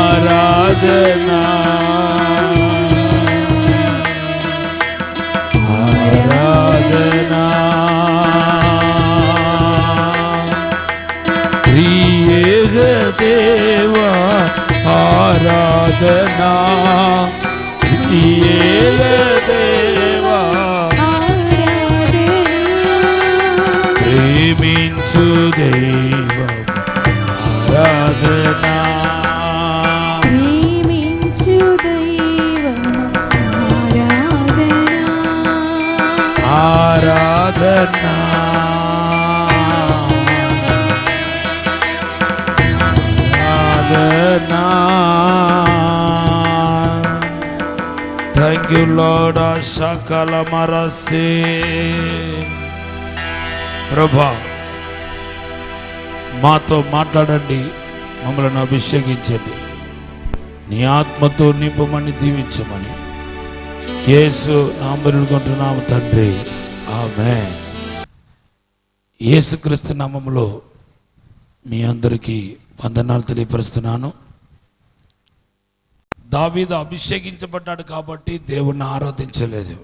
ఆరాధనా ఆరాధనా ప్రియేక దేవా ఆరాధనా ప్రియేక దేవా ప్రేమించు దైవం ఆరాధనా ప్రేమించు దైవం ఆరాధనా ఆరాధనా. Thank you lord. సకల మరసే ప్రభా మాతో మాట్లాడండి, మమ్మల్ని అభిషేకించండి, నీ ఆత్మతో నింపమని దీవించమని యేసు నామములో కొంటున్నాము తండ్రి, ఆమేన్. యేసుక్రీస్తు నామములో మీ అందరికీ వందనాలు తెలియపరుస్తున్నాను. దావీదు అభిషేకించబడ్డాడు కాబట్టి దేవుణ్ణి ఆరాధించలేదు.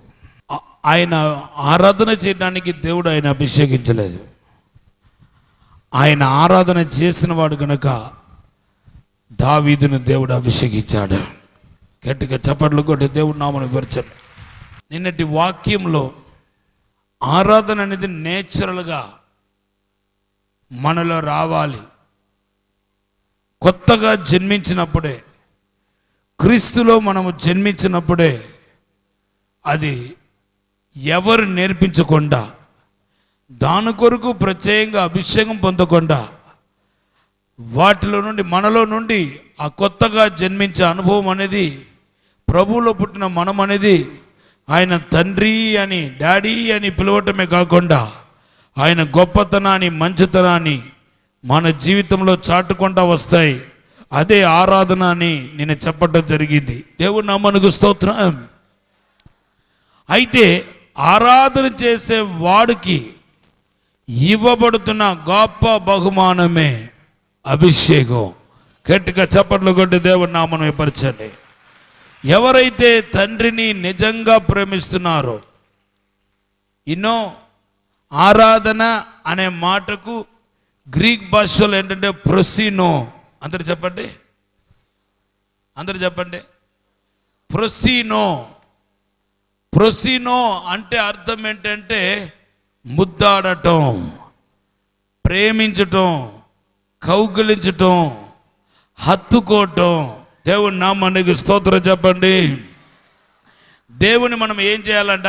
ఆయన ఆరాధన చేయడానికి దేవుడు ఆయన అభిషేకించలేదు. ఆయన ఆరాధన చేసిన వాడు కనుక దావీదును దేవుడు అభిషేకించాడు. గట్టిగా చప్పట్లు కొట్టి దేవుడు నామమును వివరించండి. నిన్నటి వాక్యంలో ఆరాధన అనేది నేచురల్గా మనలో రావాలి. కొత్తగా జన్మించినప్పుడే, క్రీస్తులో మనము జన్మించినప్పుడే, అది ఎవరు నేర్పించకుండా, దాని కొరకు ప్రత్యేకంగా అభిషేకం పొందకుండా, వాటిలో నుండి మనలో నుండి ఆ కొత్తగా జన్మించే అనుభవం అనేది, ప్రభువులో పుట్టిన మనం అనేది ఆయన తండ్రి అని డాడీ అని పిలవటమే కాకుండా ఆయన గొప్పతనాన్ని మంచితనాన్ని మన జీవితంలో చాటుకుంటా వస్తాయి. అదే ఆరాధన అని నేను చెప్పడం జరిగింది. దేవుని నామమునకు స్తోత్రం. అయితే ఆరాధన చేసే వాడికి ఇవ్వబడుతున్న గొప్ప బహుమానమే అభిషేకం. గట్టిగా చప్పట్లు కొట్టి దేవుని నామమును విపరచండి. ఎవరైతే తండ్రిని నిజంగా ప్రేమిస్తున్నారో, ఆరాధన అనే మాటకు గ్రీక్ భాషలో ఏంటంటే ప్రొసినో. అందరు చెప్పండి, అందరు చెప్పండి. ప్రొసినో. ప్రొసినో అంటే అర్థం ఏంటంటే ముద్దాడటం, ప్రేమించటం, కౌగిలించటం, హత్తుకోవటం. దేవుని నామానికి స్తోత్రం చెప్పండి. దేవుని మనం ఏం చేయాలంట?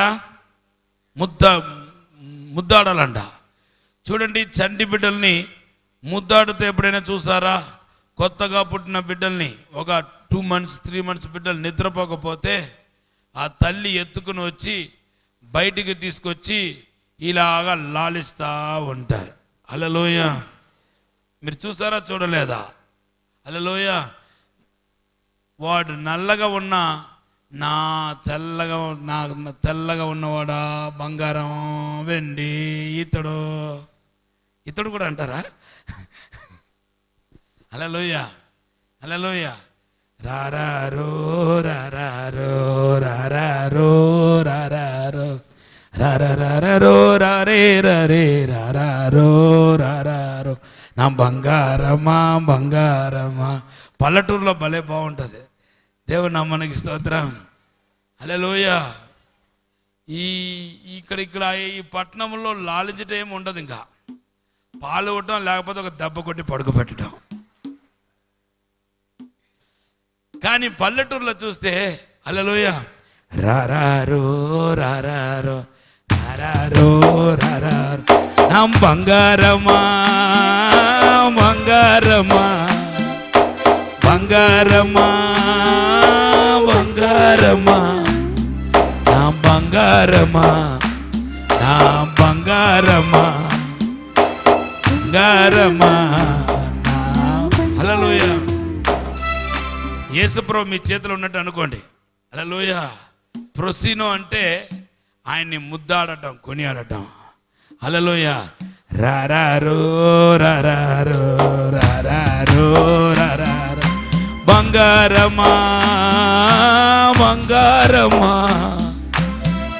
ముద్దాడాలంట. చూడండి, చంటి బిడ్డల్ని ముద్దాడితే ఎప్పుడైనా చూసారా? కొత్తగా పుట్టిన బిడ్డల్ని, ఒక 2 months 3 months బిడ్డలు నిద్రపోకపోతే ఆ తల్లి ఎత్తుకుని వచ్చి బయటికి తీసుకొచ్చి ఇలాగా లాలిస్తూ ఉంటారు. హల్లెలూయ. మీరు చూసారా చూడలేదా? హల్లెలూయ. వాడు నల్లగా ఉన్న నా తెల్లగా ఉన్నవాడా, బంగారం వెండి, ఇతడు కూడా అంటారా? హల్లెలూయ, హల్లెలూయ. రారారో రారారో రారారో రారారో రారారో రారే రరే రారారో రారారో నా బంగారమా బంగారమా. పల్లెటూరులో భలే బాగుంటుంది. దేవుని నామానికి స్తోత్రం. హల్లెలూయ. ఇక్కడ ఈ పట్టణంలో లాలించటం ఏమి ఉండదు. ఇంకా పాలు ఇవ్వటం, లేకపోతే ఒక దెబ్బ కొట్టి పడుకోబెట్టడం. కానీ పల్లెటూరులో చూస్తే హల్లెలూయ, రారారో రారారో రారారో రారారో నా బంగారమా బంగారమా బంగారమా బంగారమా నా బంగారమా నా బంగారమా బంగారమా నా. హల్లెలూయా. యేసుప్రభు మీ చేతిలో ఉన్నట్టు అనుకోండి. హల్లెలూయా. ప్రొసీనో అంటే ఆయన్ని ముద్దాడటం, కొనియాడటం. హల్లెలూయా. రారారో రారారో రారారో రారారో బంగారమా బంగారమా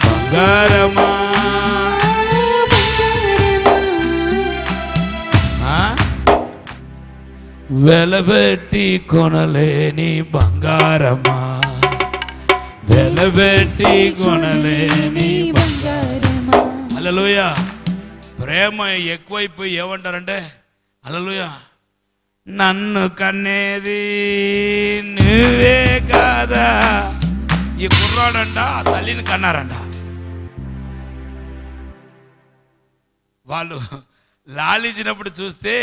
బంగారమా. వెలబెట్టి కొనలేని బంగారమా వెలబెట్టి కొనలేని బంగారమా. హల్లెలూయా. ప్రేమ ఎక్కువైపోయి ఏమంటారంటే హల్లెలూయా, నన్ను కన్నేది నువ్వే కాదా. ఈ కుర్రాడంట ఆ తల్లిని కన్నారంట. వాళ్ళు లాలించినప్పుడు చూస్తే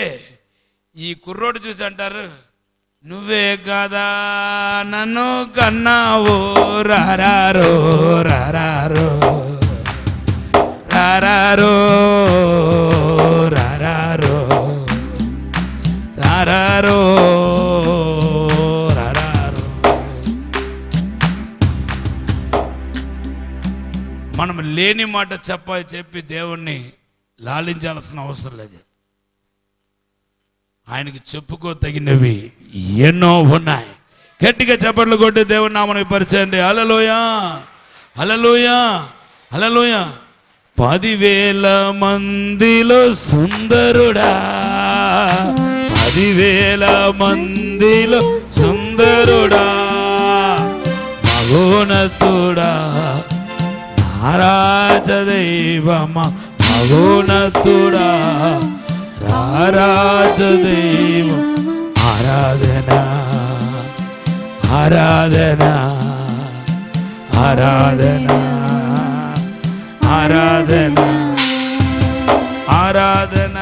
ఈ కుర్రోడు చూసి అంటారు, నువ్వే కాదా నన్ను కన్నావో రారారో రారారో రారారో రారారో రారారో రారారో. మనం లేని మాట చెప్పి దేవుణ్ణి లాలించాల్సిన అవసరం లేదు. ఆయనకి చెప్పుకో తగినవి ఎన్నో ఉన్నాయి. గట్టిగా చప్పట్లు కొట్టి దేవుని నామమును పరిచయండి. హల్లెలూయా హల్లెలూయా హల్లెలూయా. 10,000 మందిలో సుందరుడా 10,000 మందిలో సుందరుడా మగోన్నతుడా రాజదైవమా మగోన్నతుడా రాజదైవం. ఆరాధన ఆరాధన ఆరాధన ఆరాధన ఆరాధన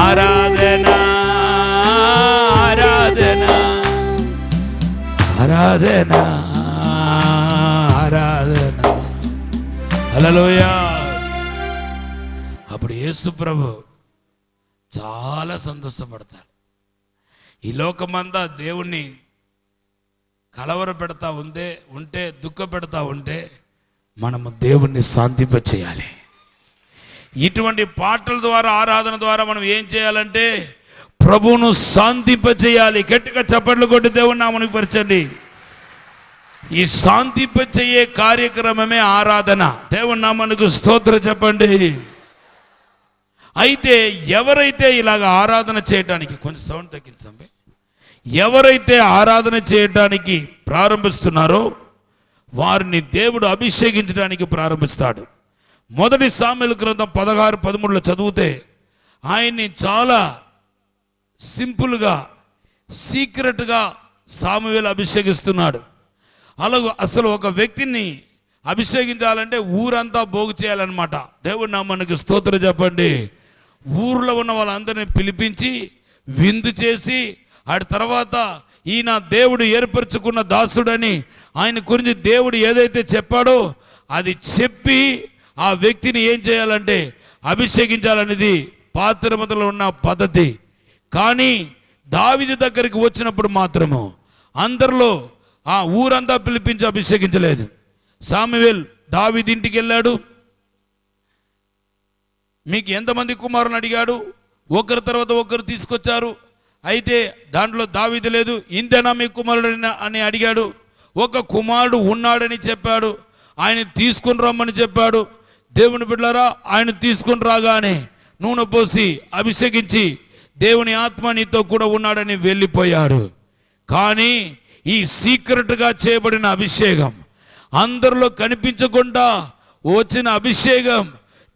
ఆరాధన ఆరాధన ఆరాధన ఆరాధన. హల్లెలూయా. అప్పుడు యేసు ప్రభు చాలా సంతోషపడతాడు. ఈ లోకమంతా దేవుణ్ణి కలవర పెడతా ఉంటే దుఃఖ పెడతా ఉంటే మనము దేవుణ్ణి శాంతింప చేయాలి. ఇటువంటి పాటల ద్వారా ఆరాధన ద్వారా మనం ఏం చేయాలంటే ప్రభువును శాంతింప చేయాలి. గట్టిగా చప్పట్లు కొట్టి దేవుని నామమును పరిచండి. ఈ శాంతింప చేయే కార్యక్రమమే ఆరాధన. దేవుని నామమునకు స్తోత్రం చెప్పండి. అయితే ఎవరైతే ఇలాగ ఆరాధన చేయటానికి, కొంచెం సౌండ్ తగ్గించండి, ఎవరైతే ఆరాధన చేయటానికి ప్రారంభిస్తున్నారో వారిని దేవుడు అభిషేకించడానికి ప్రారంభిస్తాడు. 1 సామెలు గ్రంథం 16-13 చదివితే ఆయన్ని చాలా సింపుల్గా సీక్రెట్గా సామువేలు అభిషేకిస్తున్నాడు. అలాగే అసలు ఒక వ్యక్తిని అభిషేకించాలంటే ఊరంతా పోగు చేయాలన్నమాట. దేవుడి నామానికి స్తోత్రం చెప్పండి. ఊర్లో ఉన్న వాళ్ళందరినీ పిలిపించి విందు చేసి ఆ తర్వాత ఈయన దేవుడు ఏర్పరచుకున్న దాసుడని ఆయన గురించి దేవుడు ఏదైతే చెప్పాడో అది చెప్పి ఆ వ్యక్తిని ఏం చేయాలంటే అభిషేకించాలనేది పాత నిబంధనలో ఉన్న పద్ధతి. కానీ దావీదు దగ్గరికి వచ్చినప్పుడు మాత్రము అందరిలో ఆ ఊరంతా పిలిపించి అభిషేకించలేదు. సామువేల్ దావీదు ఇంటికి వెళ్ళాడు. మీకు ఎంతమంది కుమారుని అడిగాడు. ఒకరి తర్వాత ఒకరు తీసుకొచ్చారు. అయితే దాంట్లో దావీదు లేదు. ఇంతేనా మీ కుమారుడు అని అడిగాడు. ఒక కుమారుడు ఉన్నాడని చెప్పాడు. ఆయన తీసుకుని రమ్మని చెప్పాడు. దేవుని బిడ్డలారా, ఆయన తీసుకుని రాగానే నూనె పోసి అభిషేకించి దేవుని ఆత్మ నీతో కూడా ఉన్నాడని వెళ్ళిపోయాడు. కానీ ఈ సీక్రెట్గా చేయబడిన అభిషేకం, అందరిలో కనిపించకుండా వచ్చిన అభిషేకం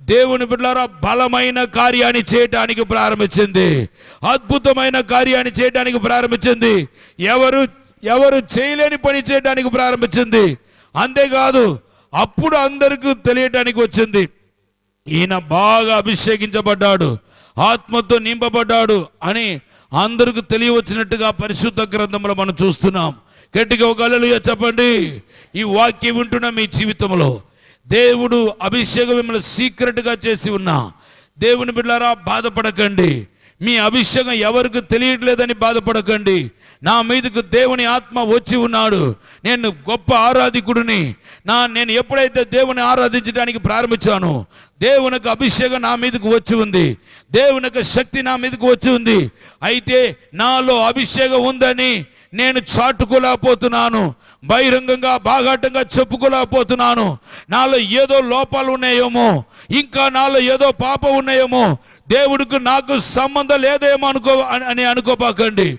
దేవుని బిడ్డలారా బలమైన కార్యాన్ని చేయడానికి ప్రారంభించింది. అద్భుతమైన కార్యాన్ని చేయడానికి ప్రారంభించింది. ఎవరు చేయలేని పని చేయడానికి ప్రారంభించింది. అంతేకాదు అప్పుడు అందరికీ తెలియటానికి వచ్చింది, ఈయన బాగా అభిషేకించబడ్డాడు, ఆత్మతో నింపబడ్డాడు అని అందరికి తెలియవచ్చినట్టుగా పరిశుద్ధ గ్రంథంలో మనం చూస్తున్నాం. గట్టిగా ఒక హల్లెలూయా చెప్పండి. ఈ వాక్యం వింటున్న మీ జీవితంలో దేవుడు అభిషేకం మిమ్మల్ని సీక్రెట్గా చేసి ఉన్నా దేవుని బిడ్డలారా బాధపడకండి. మీ అభిషేకం ఎవరికి తెలియట్లేదని బాధపడకండి. నా మీదకు దేవుని ఆత్మ వచ్చి ఉన్నాడు. నేను గొప్ప ఆరాధికుడిని. నేను ఎప్పుడైతే దేవుని ఆరాధించడానికి ప్రారంభించాను, దేవునికి అభిషేకం నా మీదకు వచ్చి ఉంది, దేవునికి శక్తి నా మీదకు వచ్చి ఉంది. అయితే నాలో అభిషేకం ఉందని నేను చాటుకోలేకపోతున్నాను, బహిరంగంగా బాగాటంగా చెప్పుకోలేకపోతున్నాను. నాలో ఏదో లోపాలు ఉన్నాయేమో, ఇంకా నాలో ఏదో పాపం ఉన్నాయేమో, దేవుడికి నాకు సంబంధం లేదేమో అని అనుకోపాకండి.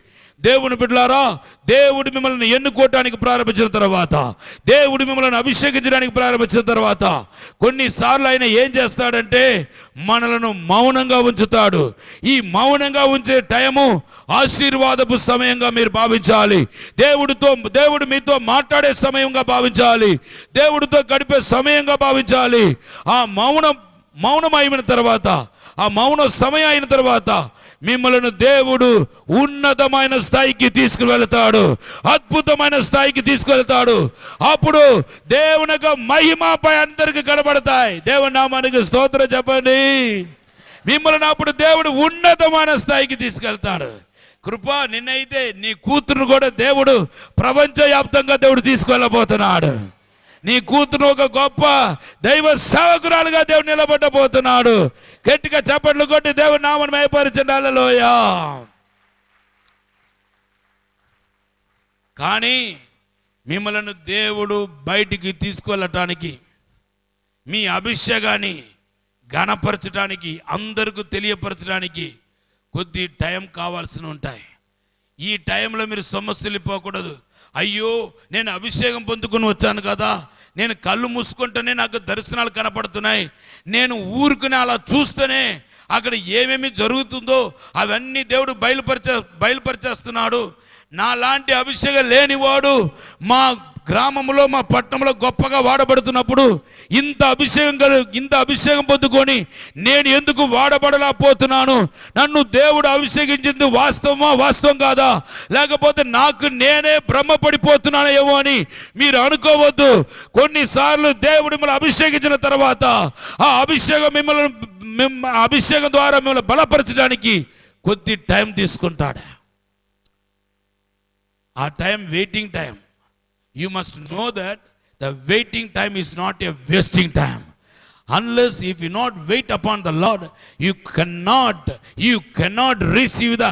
దేవుని బిడ్డలారా, దేవుడు మిమ్మల్ని ఎన్నుకోవటానికి ప్రారంభించిన తర్వాత, దేవుడు మిమ్మల్ని అభిషేకించడానికి ప్రారంభించిన తర్వాత కొన్నిసార్లు ఆయన ఏం చేస్తాడంటే మనలను మౌనంగా ఉంచుతాడు. ఈ మౌనంగా ఉంచే టైము ఆశీర్వాదపు సమయంగా మీరు భావించాలి. దేవుడు మీతో మాట్లాడే సమయంగా భావించాలి. దేవుడితో గడిపే సమయంగా భావించాలి. ఆ మౌనం అయిన తర్వాత, ఆ మౌన సమయం అయిన తర్వాత మిమ్మల్ని దేవుడు ఉన్నతమైన స్థాయికి తీసుకువెళ్తాడు, అద్భుతమైన స్థాయికి తీసుకువెళ్తాడు. అప్పుడు దేవుని యొక్క మహిమపై అందరికి కనబడతాయి. దేవుని నామానికి స్తోత్రం చెప్పండి. మిమ్మల్ని అప్పుడు దేవుడు ఉన్నతమైన స్థాయికి తీసుకెళ్తాడు. కృప, నిన్నైతే నీ కూతురు కూడా దేవుడు ప్రపంచవ్యాప్తంగా దేవుడు తీసుకెళ్ళబోతున్నాడు. నీ కూతురు ఒక గొప్ప దైవ సేవకురాలుగా దేవుడు నిలబెట్టబోతున్నాడు. గట్టిగా చప్పట్లు కొట్టి దేవుని నామమును మహిమపరచండి. హల్లెలూయా. కానీ మిమ్మల్ని దేవుడు బయటికి తీసుకెళ్ళటానికి, మీ అభిషేకాన్ని ఘనపరచడానికి, అందరికీ తెలియపరచడానికి కొద్ది టైం కావాల్సి ఉంటాయి. ఈ టైంలో మీరు సమస్యలు పోకూడదు. అయ్యో, నేను అభిషేకం పొందుకుని వచ్చాను కదా, నేను కళ్ళు మూసుకుంటేనే నాకు దర్శనాలు కనపడుతున్నాయి, నేను ఊరుకుని అలా చూస్తేనే అక్కడ ఏమేమి జరుగుతుందో అవన్నీ దేవుడు బయలుపరిచేస్తున్నాడు. నా లాంటి అభిషేకం లేనివాడు మా గ్రామంలో, మా పట్టణంలో గొప్పగా వాడబడుతున్నప్పుడు ఇంత అభిషేకం పొందుకొని నేను ఎందుకు వాడబడలేకపోతున్నాను? నన్ను దేవుడు అభిషేకించింది వాస్తవం కాదా? లేకపోతే నాకు నేనే భ్రమపడిపోతున్నాను ఏమో అని మీరు అనుకోవద్దు. కొన్నిసార్లు దేవుడు మిమ్మల్ని అభిషేకించిన తర్వాత ఆ అభిషేకం ద్వారా మిమ్మల్ని బలపరచడానికి కొద్ది టైం తీసుకుంటాడు. ఆ time waiting time. You must know that the waiting time is not a wasting time. Unless if you not wait upon the Lord, you cannot receive the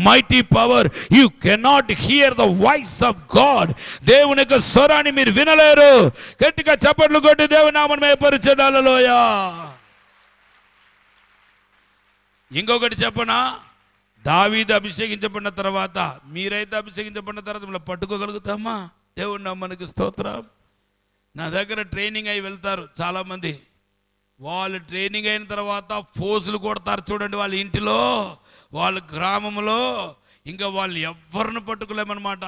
mighty power. You cannot hear the voice of God. దేవుని యొక్క స్వరాన్ని మీరు వినలేరు. గట్టిగా చప్పట్లు కొట్టి దేవుని నామమును మహిమపరచండి. హల్లెలూయా. ఇంకొకటి చెప్పనా, దావీదు అభిషేకించబడిన తర్వాత, మీరైతే అభిషేకించబడిన తర్వాత మిమ్మల్ని పట్టుకోగలుగుతామా? దేవుని నామానికి స్తోత్రం. నా దగ్గర ట్రైనింగ్ అయి వెళ్తారు చాలామంది. వాళ్ళు ట్రైనింగ్ అయిన తర్వాత ఫోజులు కొడతారు చూడండి వాళ్ళ ఇంటిలో, వాళ్ళ గ్రామంలో. ఇంకా వాళ్ళు ఎవరిని పట్టుకోలేమన్నమాట.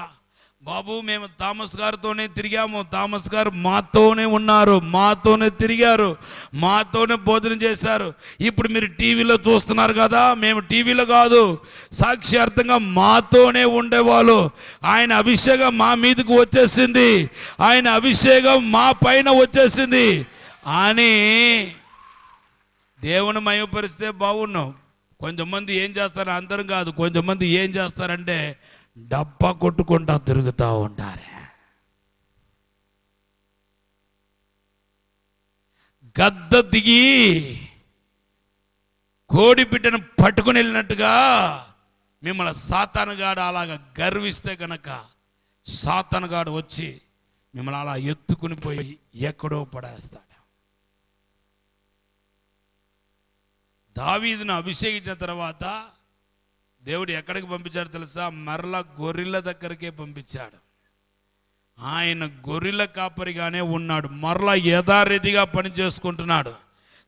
బాబు, మేము థామస్ గారితోనే తిరిగాము, థామస్ గారు మాతోనే ఉన్నారు, మాతోనే తిరిగారు, మాతోనే భోజనం చేశారు. ఇప్పుడు మీరు టీవీలో చూస్తున్నారు కదా, మేము టీవీలో కాదు, సాక్ష్యార్థంగా మాతోనే ఉండేవాళ్ళు. ఆయన అభిషేకం మా మీదకు వచ్చేసింది, ఆయన అభిషేకం మా పైన వచ్చేసింది అని దేవుని మహిమపరిస్తే బాగున్నాం. కొంతమంది ఏం చేస్తారు, అందరం కాదు, కొంతమంది ఏం చేస్తారంటే డబ్బా కొట్టుకుంటా తిరుగుతూ ఉంటారు. గద్ద దిగి కోడి బిడ్డను పట్టుకుని వెళ్ళినట్టుగా మిమ్మల్ని సాతానుగాడు అలాగా గర్విస్తే కనుక సాతానుగాడు వచ్చి మిమ్మల్ని అలా ఎత్తుకుని పోయి ఎక్కడో పడేస్తాడు. దావీదును అభిషేకించిన తర్వాత దేవుడు ఎక్కడికి పంపించాడు తెలుసా? మరలా గొర్రెల దగ్గరికే పంపించాడు. ఆయన గొర్రెల కాపరిగానే ఉన్నాడు, మరలా యథారీతిగా పని చేసుకుంటున్నాడు.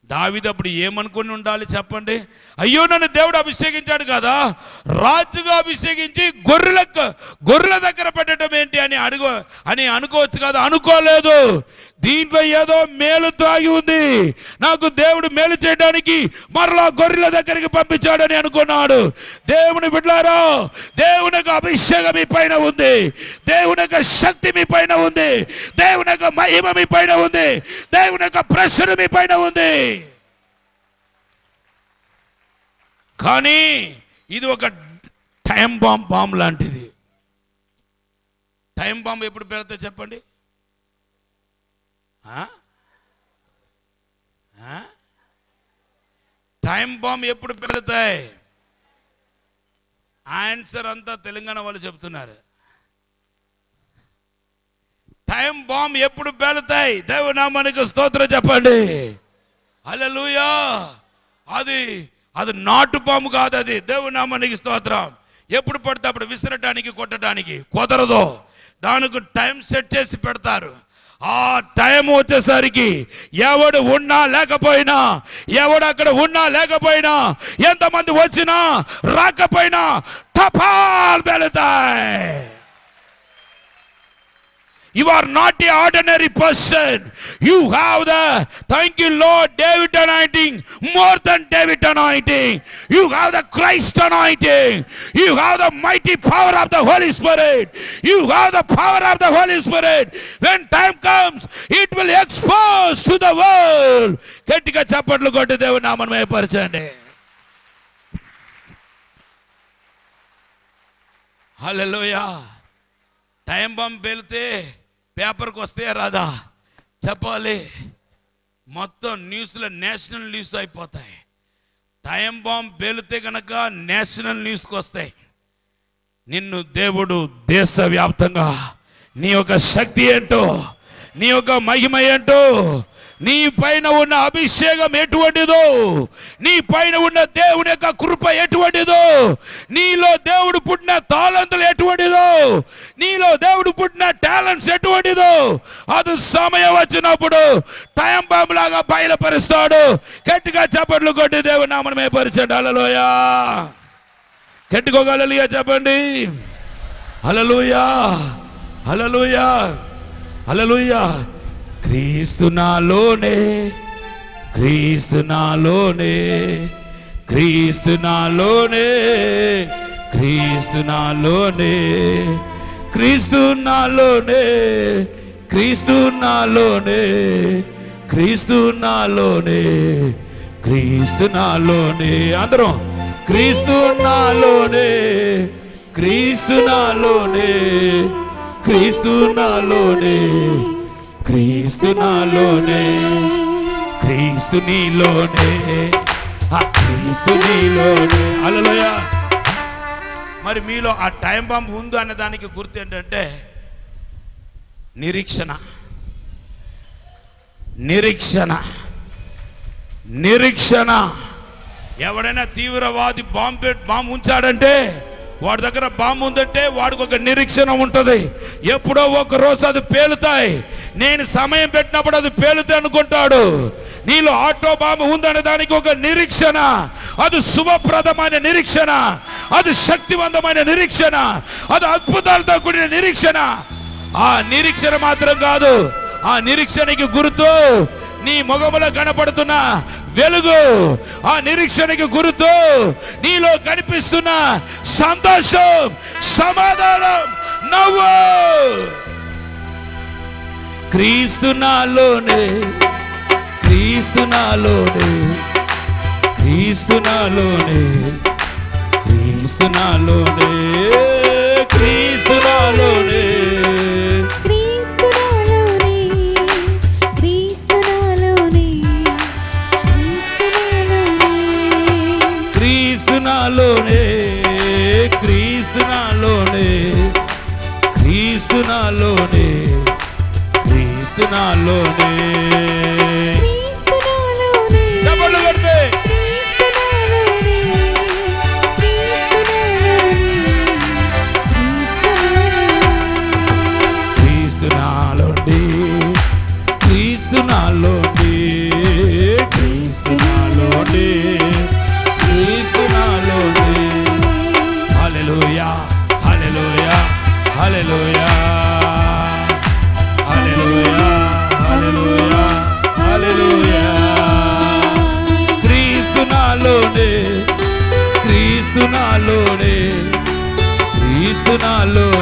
దావీదు అప్పుడు ఏమనుకుని ఉండాలి చెప్పండి? అయ్యో, నన్ను దేవుడు అభిషేకించాడు కదా, రాజుగా అభిషేకించి గొర్రెల దగ్గర పెట్టడం ఏంటి అని అనుకోవచ్చు కదా. అనుకోలేదు. దీంట్లో ఏదో మేలు తాగి ఉంది, నాకు దేవుడు మేలు చేయడానికి మరలా గొర్రెల దగ్గరికి పంపించాడని అనుకున్నాడు. దేవుని బిడ్డలారా, దేవుని యొక్క అభిషేకం మీ పైన ఉంది, దేవుని యొక్క శక్తి మీ పైన ఉంది, దేవుని యొక్క మహిమ మీ పైన ఉంది, దేవుని యొక్క ప్రెషర్ మీ పైన ఉంది. కానీ ఇది ఒక టైం బాంబ్ లాంటిది. టైం బాంబ్ ఎప్పుడు పెడితే చెప్పండి? టైం బాంబ్ ఎప్పుడు పెడతాయి? ఆన్సర్ అంతా తెలంగాణ వాళ్ళు చెప్తున్నారు. టైం బాంబ్ ఎప్పుడు పెడతాయి? దేవుని నామానికి స్తోత్రం చెప్పండి. హల్లెలూయా. అది నాటు బాంబు కాదు, అది దేవుని నామానికి స్తోత్రం. ఎప్పుడు పడితే అప్పుడు విసరటానికి కొట్టడానికి కుదరదు. దానికి టైం సెట్ చేసి పెడతారు. ఆ టైం వచ్చేసరికి ఎవడు ఉన్నా లేకపోయినా, ఎవడు అక్కడ ఉన్నా లేకపోయినా, ఎంతమంది వచ్చినా రాకపోయినా టపాల్ వెళతాయి. You are not an ordinary person. You have the, thank you Lord, David anointing, more than David anointing. You have the Christ anointing. You have the mighty power of the Holy Spirit. You have the power of the Holy Spirit. When time comes, it will expose to the world. గట్టిగా చప్పట్లు కొట్టి దేవుని నామమును మహిమపరచండి. హల్లెలూయా. Time bomb పేలితే పేపర్కి వస్తే రాదా చెప్పాలి? మొత్తం న్యూస్లో నేషనల్ న్యూస్ అయిపోతాయి. టైం బాంబ్ పేలితే కనుక నేషనల్ న్యూస్కి వస్తాయి. నిన్ను దేవుడు దేశవ్యాప్తంగా నీ యొక్క శక్తి ఏంటో, నీ యొక్క మహిమ ఏంటో, నీ పైన ఉన్న అభిషేకం ఎటువంటిదో, నీ పైన ఉన్న దేవుని యొక్క కృప ఎటువంటిదో, నీలో దేవుడు పుట్టిన తాళంతులు ఎటువంటిదో, నీలో దేవుడు పుట్టిన టాలెంట్స్ ఎటువంటిదో, అది సమయం వచ్చినప్పుడు టైం బాంబ్ లాగా బయలుపరుస్తాడు. గట్టిగా చప్పట్లు కొట్టి దేవుని నామమును మహిమపరచండి. హల్లెలూయా. గట్టిగా హల్లెలూయా చెప్పండి. హల్లెలూయా, హల్లెలూయా, హల్లెలూయా. క్రీస్తు నాలోనే, క్రీస్తు నాలోనే, క్రీస్తు నాలోనే, క్రీస్తు నాలోనే, క్రీస్తు నాలోనే, క్రీస్తు నాలోనే, క్రీస్తు నాలోనే, క్రీస్తు నాలోనే. అందరం క్రీస్తు నాలోనే, క్రీస్తు నాలోనే, క్రీస్తు నాలోనే, క్రీస్తు నాలోనే, క్రీస్తు నీలోనే, క్రీస్తు నీలోనే. హల్లెలూయా. మరి మీలో ఆ టైం బాంబ్ ఉంది అన్న దానికి గుర్తు ఏంటంటే నిరీక్షణ. నిరీక్షణ, నిరీక్షణ. ఎవడైనా తీవ్రవాది బాంబు ఉంచాడంటే, వాడి దగ్గర బాంబు ఉందంటే వాడికి ఒక నిరీక్షణ ఉంటుంది. ఎప్పుడో ఒక రోజు అది పేలుతాయి. నేను సమయం పెట్టినప్పుడు అది పేలుతాయి అనుకుంటాడు. నీలో ఆటో బాంబు ఉందనే దానికి ఒక నిరీక్షణ. అది శుభప్రదమైన నిరీక్షణ, అది శక్తివంతమైన నిరీక్షణ, అది అద్భుతాలతో కూడిన నిరీక్షణ. ఆ నిరీక్షణ మాత్రం కాదు, ఆ నిరీక్షణకి గుర్తు నీ ముఖములో కనపడుతున్న వెలుగు. ఆ నిరీక్షణకి గుర్తు నీలో కనిపిస్తున్న సంతోషం, సమాధానం, నవ్వు. క్రీస్తు నాలోనే, క్రీస్తు నాలోనే, క్రీస్తు నాలోనే, క్రీస్తు నాలోనే, క్రీస్తు నాలోనే, క్రీస్తు నాలోనే, క్రీస్తు నాలోనే, క్రీస్తు నాలోనే, క్రీస్తు నాలోనే, క్రీస్తు నాలోనే, క్రీస్తు నాలోనే, క్రీస్తు నాలోనే. డబ్బులు కొడితే క్రీస్తు నాలోనే, క్రీస్తు నాలోనే, క్రీస్తు నాలోనే, క్రీస్తు నాలోనే, క్రీస్తు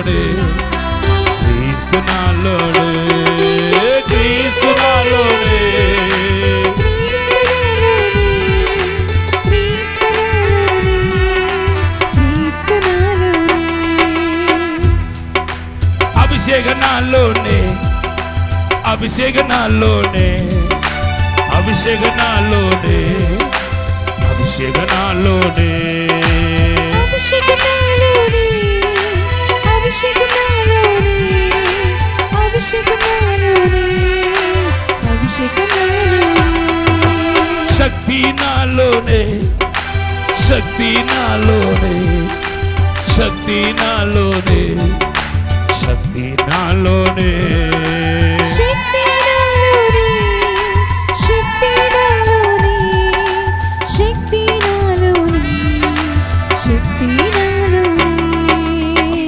నాలోనే క్రీస్తు నాలోనే క్రీస్తు నాలోనే అభిషేక నాలోనే అభిషేక నాలోనే అభిషేక నాలోనే అభిషేక నాలోనే శక్తి నాలోనే శక్తి నాలోనే శక్తి నాలోనే శక్తి నాలోనే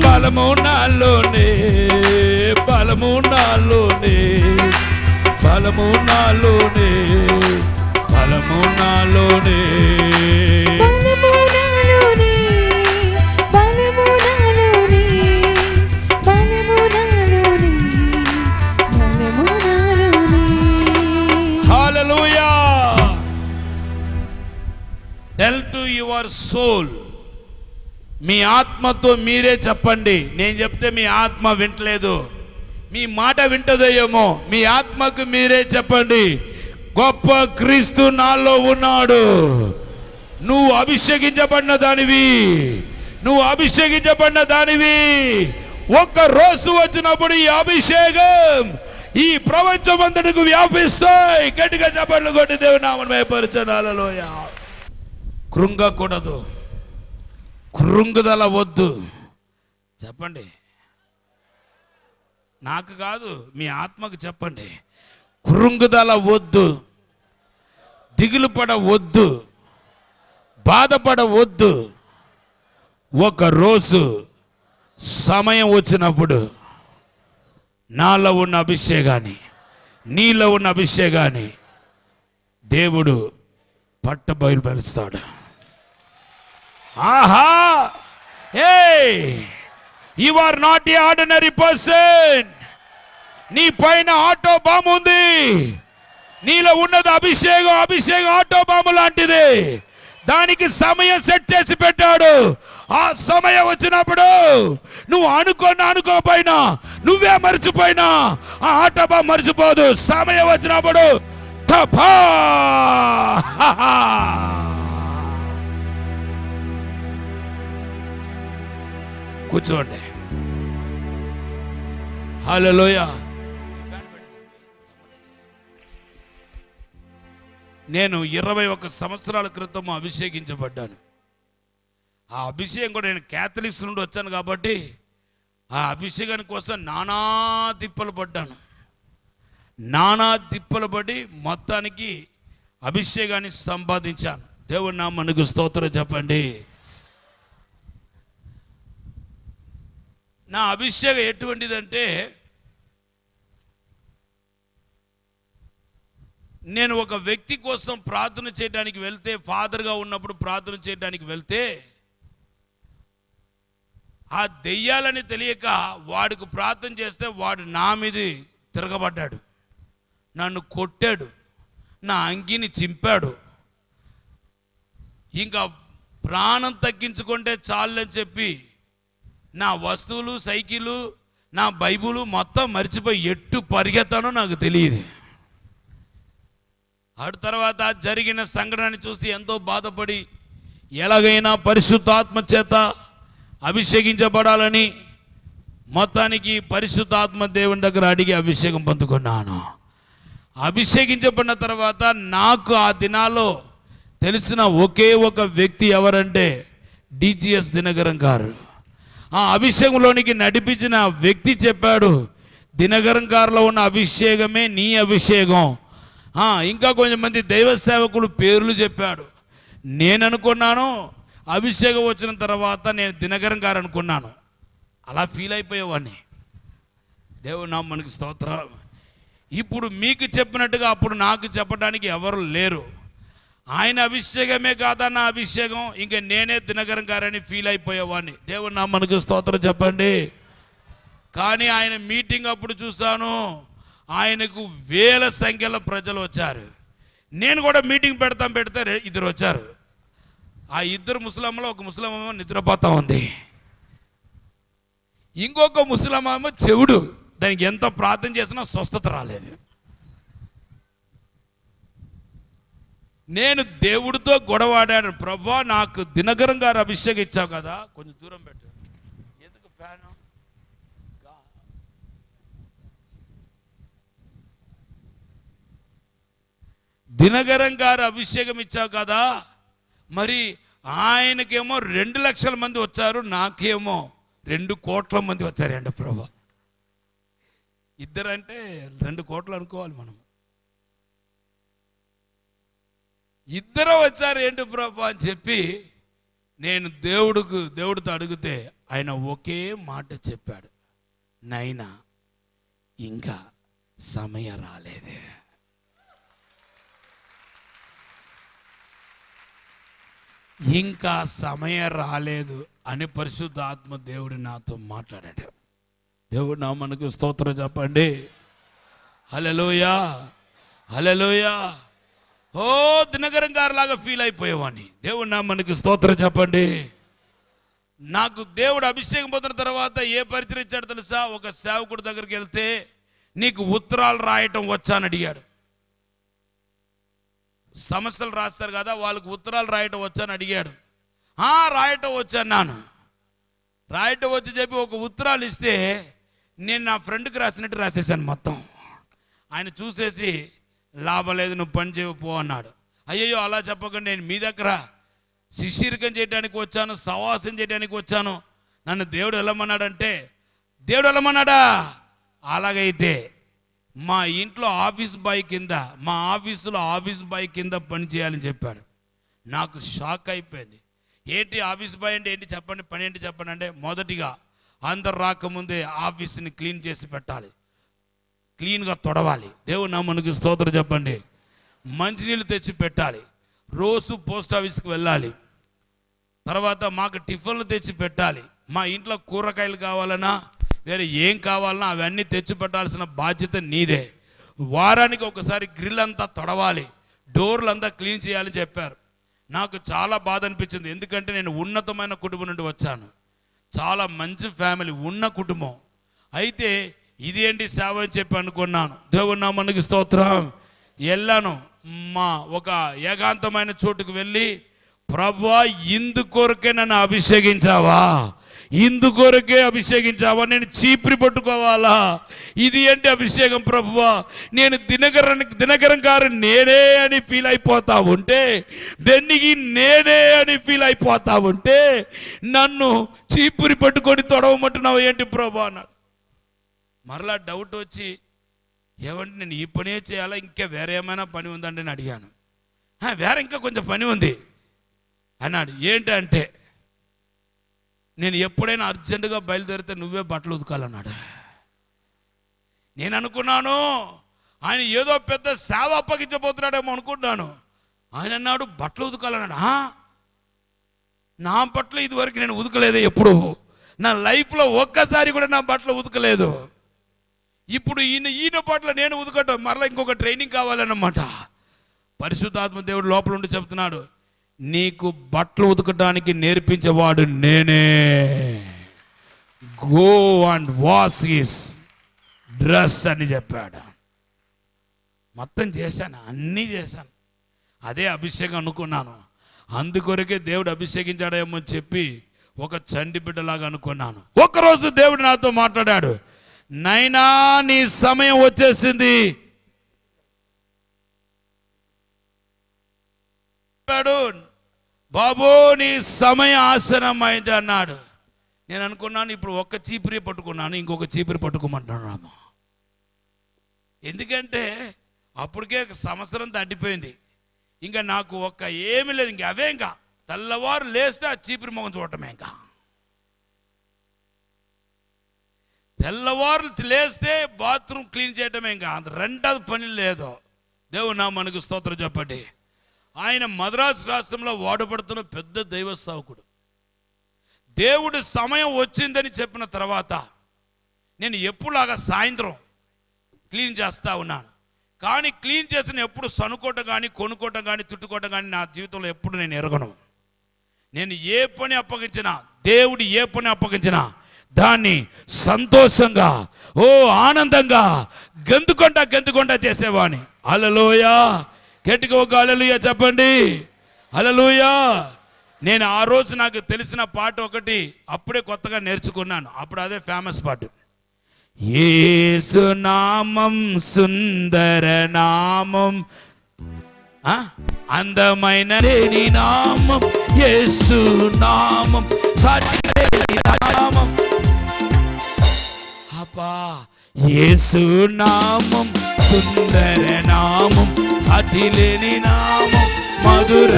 బలము నాలోనే బలము నాలోనే బలము నాలోనే బలము నాలోనే హల్లెలూయా. టెల్ టు యువర్ సోల్, మీ ఆత్మతో మీరే చెప్పండి. నేను చెప్తే మీ ఆత్మ వింటలేదు, మీ మాట వింటదేమో. మీ ఆత్మకు మీరే చెప్పండి, గొప్ప క్రీస్తు నాలో ఉన్నాడు. నువ్వు అభిషేకించబడిన దానివి, నువ్వు అభిషేకించబడిన దానివి. ఒక్క రోజు వచ్చినప్పుడు ఈ అభిషేకం ఈ ప్రపంచమంతటికి వ్యాపిస్తాయి. గట్టిగా చెప్పండి, కొట్టి దేవుని నామమున మహిమపరచండి. హల్లెలూయా. కృంగకూడదు, కృంగుదల వద్దు. చెప్పండి, నాకు కాదు మీ ఆత్మకు చెప్పండి. కృంగుదల వద్దు, దిగులు పడ వద్దు, బాధపడ వద్దు. ఒక రోజు సమయం వచ్చినప్పుడు నాలో ఉన్న అభిషేకాన్ని, నీలో ఉన్న అభిషేకాన్ని దేవుడు బయలుపరుస్తాడు. ఆహా, hey you are not a ordinary person. నీ పైన ఆటో బాంబు ఉంది. నీలో ఉన్నది అభిషేకం. అభిషేకం ఆటో బాంబు లాంటిది. దానికి సమయం సెట్ చేసి పెట్టాడు. ఆ సమయం వచ్చినప్పుడు నువ్వు అనుకోపోయినా, నువ్వే మర్చిపోయినా ఆ ఆటో బాంబు మర్చిపోదు. సమయం వచ్చినప్పుడు టపా. కూర్చోండి. హల్లెలూయా. నేను 21 సంవత్సరాల క్రితం అభిషేకించబడ్డాను. ఆ అభిషేకం కూడా నేను క్యాథలిక్స్ నుండి వచ్చాను కాబట్టి ఆ అభిషేకాని కోసం నానా తిప్పలు పడ్డాను. నానా తిప్పలు పడి మొత్తానికి అభిషేకాన్ని సంపాదించాను. దేవుని నామమునకు స్తోత్రం చెప్పండి. నా అభిషేకం ఎటువంటిదంటే, నేను ఒక వ్యక్తి కోసం ప్రార్థన చేయడానికి వెళ్తే, ఫాదర్గా ఉన్నప్పుడు ప్రార్థన చేయడానికి వెళ్తే, ఆ దెయ్యాలని తెలియక వాడికి ప్రార్థన చేస్తే వాడు నా మీద తిరగబడ్డాడు, నన్ను కొట్టాడు, నా అంగిని చింపాడు. ఇంకా ప్రాణం తగ్గించుకుంటే చాలని చెప్పి నా వస్తువులు, సైకిలు, నా బైబులు మొత్తం మర్చిపోయి ఎట్టు పరిగెత్తానో నాకు తెలియదు. ఆ తర్వాత జరిగిన సంఘటనని చూసి ఎంతో బాధపడి ఎలాగైనా పరిశుద్ధాత్మ చేత అభిషేకించబడాలని మొత్తానికి పరిశుద్ధాత్మ దేవుని దగ్గర అడిగి అభిషేకం పొందుకున్నాను. అభిషేకించబడిన తర్వాత నాకు ఆ దినాల్లో తెలిసిన ఒకే ఒక వ్యక్తి ఎవరంటే డిజిఎస్ దినకరన్ గారు. ఆ అభిషేకంలోనికి నడిపించిన వ్యక్తి చెప్పాడు, దినకరన్ గారిలో ఉన్న అభిషేకమే నీ అభిషేకం. ఇంకా కొంచెం మంది దైవ సేవకులు పేర్లు చెప్పాడు. నేను అనుకున్నాను అభిషేకం వచ్చిన తర్వాత నేను దినకరన్ గారు అనుకున్నాను. అలా ఫీల్ అయిపోయేవాడిని. దేవుని నామమునకు స్తోత్రం. ఇప్పుడు మీకు చెప్పినట్టుగా అప్పుడు నాకు చెప్పడానికి ఎవరు లేరు. ఆయన అభిషేకమే కాదా నా అభిషేకం, ఇంకా నేనే దినకరన్ గారని ఫీల్ అయిపోయేవాడిని. దేవుని నామమునకు స్తోత్రం చెప్పండి. కానీ ఆయన మీటింగ్ అప్పుడు చూశాను, ఆయనకు వేల సంఖ్యలో ప్రజలు వచ్చారు. నేను కూడా మీటింగ్ పెడితే ఇద్దరు వచ్చారు. ఆ ఇద్దరు ముసలమ్మలో ఒక ముసలమ్మ నిద్రపోతా ఉంది, ఇంకొక ముసలమ్మ చెవుడు, దానికి ఎంత ప్రార్థన చేసినా స్వస్థత రాలేదు. నేను దేవుడితో గొడవాడాను, ప్రభా నాకు దినకరన్ గారు అభిషేకం ఇచ్చావు కదా, కొంచెం దూరం పెట్టు, ఎందుకు ఫ్యాన్, దినకరన్ గారు అభిషేకం ఇచ్చావు కదా, మరి ఆయనకేమో 2 లక్షల మంది వచ్చారు, నాకేమో 2 కోట్ల మంది వచ్చారండి ప్రభా. ఇద్దరంటే 2 కోట్లు అనుకోవాలి మనం. ఇద్దరు వచ్చారు ఏంటి ప్రభా అని చెప్పి నేను దేవుడితో అడిగితే ఆయన ఒకే మాట చెప్పాడు, నైనా ఇంకా సమయం రాలేదు. ఇంకా సమయం రాలేదు అని పరిశుద్ధ ఆత్మ దేవుడు నాతో మాట్లాడాడు. దేవుడు నా మనకు స్తోత్రం చెప్పండి. హల్లెలూయా, హల్లెలూయా. ఓ దినకరన్ గారు లాగా ఫీల్ అయిపోయేవాడిని. దేవుడు నా మనకు స్తోత్రం చెప్పండి. నాకు దేవుడు అభిషేకం పొందిన తర్వాత ఏ పరిచయం ఇచ్చాడు తెలుసా? ఒక సేవకుడి దగ్గరికి వెళ్తే నీకు ఉత్తరాలు రాయటం వచ్చా అని అడిగాడు. సమస్యలు రాస్తారు కదా, వాళ్ళకు ఉత్తరాలు రాయటం వచ్చని అడిగాడు. రాయటం వచ్చన్నాను. రాయటం వచ్చి చెప్పి ఒక ఉత్తరాలు ఇస్తే నేను నా ఫ్రెండ్కి రాసినట్టు రాసేసాను మొత్తం. ఆయన చూసేసి లాభం లేదు, నువ్వు పని చేయపో అన్నాడు. అయ్యయ్యో అలా చెప్పకండి, నేను మీ దగ్గర శిష్యరికం చేయడానికి వచ్చాను, సవాసం చేయడానికి వచ్చాను, నన్ను దేవుడు వెళ్ళమన్నాడంటే, దేవుడు వెళ్ళమన్నాడా? అలాగైతే మా ఇంట్లో ఆఫీస్ బాయ్ కింద, మా ఆఫీసులో ఆఫీస్ బాయ్ కింద పని చేయాలని చెప్పాడు. నాకు షాక్ అయిపోయింది. ఏంటి ఆఫీస్ బాయ్ అంటే ఏంటి చెప్పండి, పని ఏంటి చెప్పండి అంటే, మొదటిగా అందరు రాకముందే ఆఫీస్ని క్లీన్ చేసి పెట్టాలి, క్లీన్గా తొడవాలి. దేవుడు నా మనకు స్తోత్రం చెప్పండి. మంచినీళ్ళు తెచ్చి పెట్టాలి, రోజు పోస్ట్ ఆఫీస్కి వెళ్ళాలి, తర్వాత మాకు టిఫిన్లు తెచ్చి పెట్టాలి, మా ఇంట్లో కూరగాయలు కావాలన్నా వేరే ఏం కావాలన్నా అవన్నీ తెచ్చి పెట్టాల్సిన బాధ్యత నీదే. వారానికి ఒకసారి గ్రిల్ అంతా తొడవాలి, డోర్లు అంతా క్లీన్ చేయాలని చెప్పారు. నాకు చాలా బాధ అనిపించింది, ఎందుకంటే నేను ఉన్నతమైన కుటుంబం నుండి వచ్చాను, చాలా మంచి ఫ్యామిలీ ఉన్న కుటుంబం. అయితే ఇదేంటి సేవ అని చెప్పి అనుకున్నాను. దేవుడు నా మనకి స్తోత్రం. వెళ్ళాను, మా ఒక ఏకాంతమైన చోటుకు వెళ్ళి, ప్రభువా ఇందుకొరకే నన్ను అభిషేకించావా, ఇందుకొరకే అభిషేకించావా, నేను చీపురి పట్టుకోవాలా, ఇది ఏంటి అభిషేకం ప్రభువా, నేను దినకరన్ గారు నేనే అని ఫీల్ అయిపోతా ఉంటే, బెన్నికి నేనే అని ఫీల్ అయిపోతా ఉంటే, నన్ను చీపురి పట్టుకొని తొడవమంటున్నావు ఏంటి ప్రభువా అన్నాడు. మరలా డౌట్ వచ్చి, ఏమంటే నేను ఈ పనే చేయాలా, ఇంకా వేరే ఏమైనా పని ఉందండి అని అడిగాను. వేరే ఇంకా కొంచెం పని ఉంది అన్నాడు. ఏంటంటే, నేను ఎప్పుడైనా అర్జెంటుగా బయలుదేరితే నువ్వే బట్టలు ఉతకాలన్నాడు. నేను అనుకున్నాను ఆయన ఏదో పెద్ద సేవ అప్పగించబోతున్నాడేమో అనుకున్నాను. ఆయన అన్నాడు బట్టలు ఉతకాలన్నాడు. నా బట్టలు ఇదివరకు నేను ఉతకలేదు, ఎప్పుడు నా లైఫ్లో ఒక్కసారి కూడా నా బట్టలు ఉతకలేదు. ఇప్పుడు ఈయన బట్టలు నేను ఉతకటం, మరలా ఇంకొక ట్రైనింగ్ కావాలన్నమాట. పరిశుద్ధాత్మ దేవుడు లోపల ఉండి చెప్తున్నాడు, నీకు బట్టలు ఉతకడానికి నేర్పించేవాడు నేనే, go and wash his dress అని చెప్పాడు. మొత్తం చేశాను, అన్నీ చేశాను. అదే అభిషేకం అనుకున్నాను. అందుకొరకే దేవుడు అభిషేకించాడేమో అని చెప్పి ఒక చంటి బిడ్డలాగా అనుకున్నాను. ఒకరోజు దేవుడు నాతో మాట్లాడాడు, నైనా నీ సమయం వచ్చేసింది. బాబు నీ సమయం ఆసనమైంది అన్నాడు. నేను అనుకున్నాను ఇప్పుడు ఒక్క చీపురి పట్టుకున్నాను, ఇంకొక చీపురి పట్టుకోమంటున్నాను. ఎందుకంటే అప్పటికే సంవత్సరం దాటిపోయింది, ఇంకా నాకు ఒక్క ఏమీ లేదు, ఇంక అవే ఇంకా తెల్లవారు లేస్తే ఆ చీపురి మొహం చూడటమే. ఇంకా తెల్లవారు లేస్తే బాత్రూమ్ క్లీన్ చేయటమే, ఇంకా అంత రెండోది పని లేదు. దేవుడు నా మనకు స్తోత్రం చెప్పండి. ఆయన మద్రాసు రాష్ట్రంలో వాడబడుతున్న పెద్ద దైవ సేవకుడు. దేవుడు సమయం వచ్చిందని చెప్పిన తర్వాత నేను ఎప్పుడులాగా సాయంత్రం క్లీన్ చేస్తూ ఉన్నాను. కానీ క్లీన్ చేసిన ఎప్పుడు సనుకోవటం కానీ కొనుక్కోవటం కానీ తిట్టుకోవటం కానీ నా జీవితంలో ఎప్పుడు నేను ఎరగను. నేను ఏ పని అప్పగించినా, దేవుడు ఏ పని అప్పగించినా దాన్ని సంతోషంగా, ఆనందంగా గెంతుకుంటా చేసేవాడిని. హల్లెలూయా. గట్టిగా ఒక హల్లెలూయా చెప్పండి. హల్లెలూయా. నేను ఆ రోజు నాకు తెలిసిన పాట ఒకటి అప్పుడే కొత్తగా నేర్చుకున్నాను. అప్పుడు అదే ఫేమస్ పాట. యేసు నామం సుందర నామం, అందమైన లేని నామం యేసు నామం, సాటి లేని నామం. అబ్బా, యేసు నామం సుందర నామం, సాటి లేని నామం, మధుర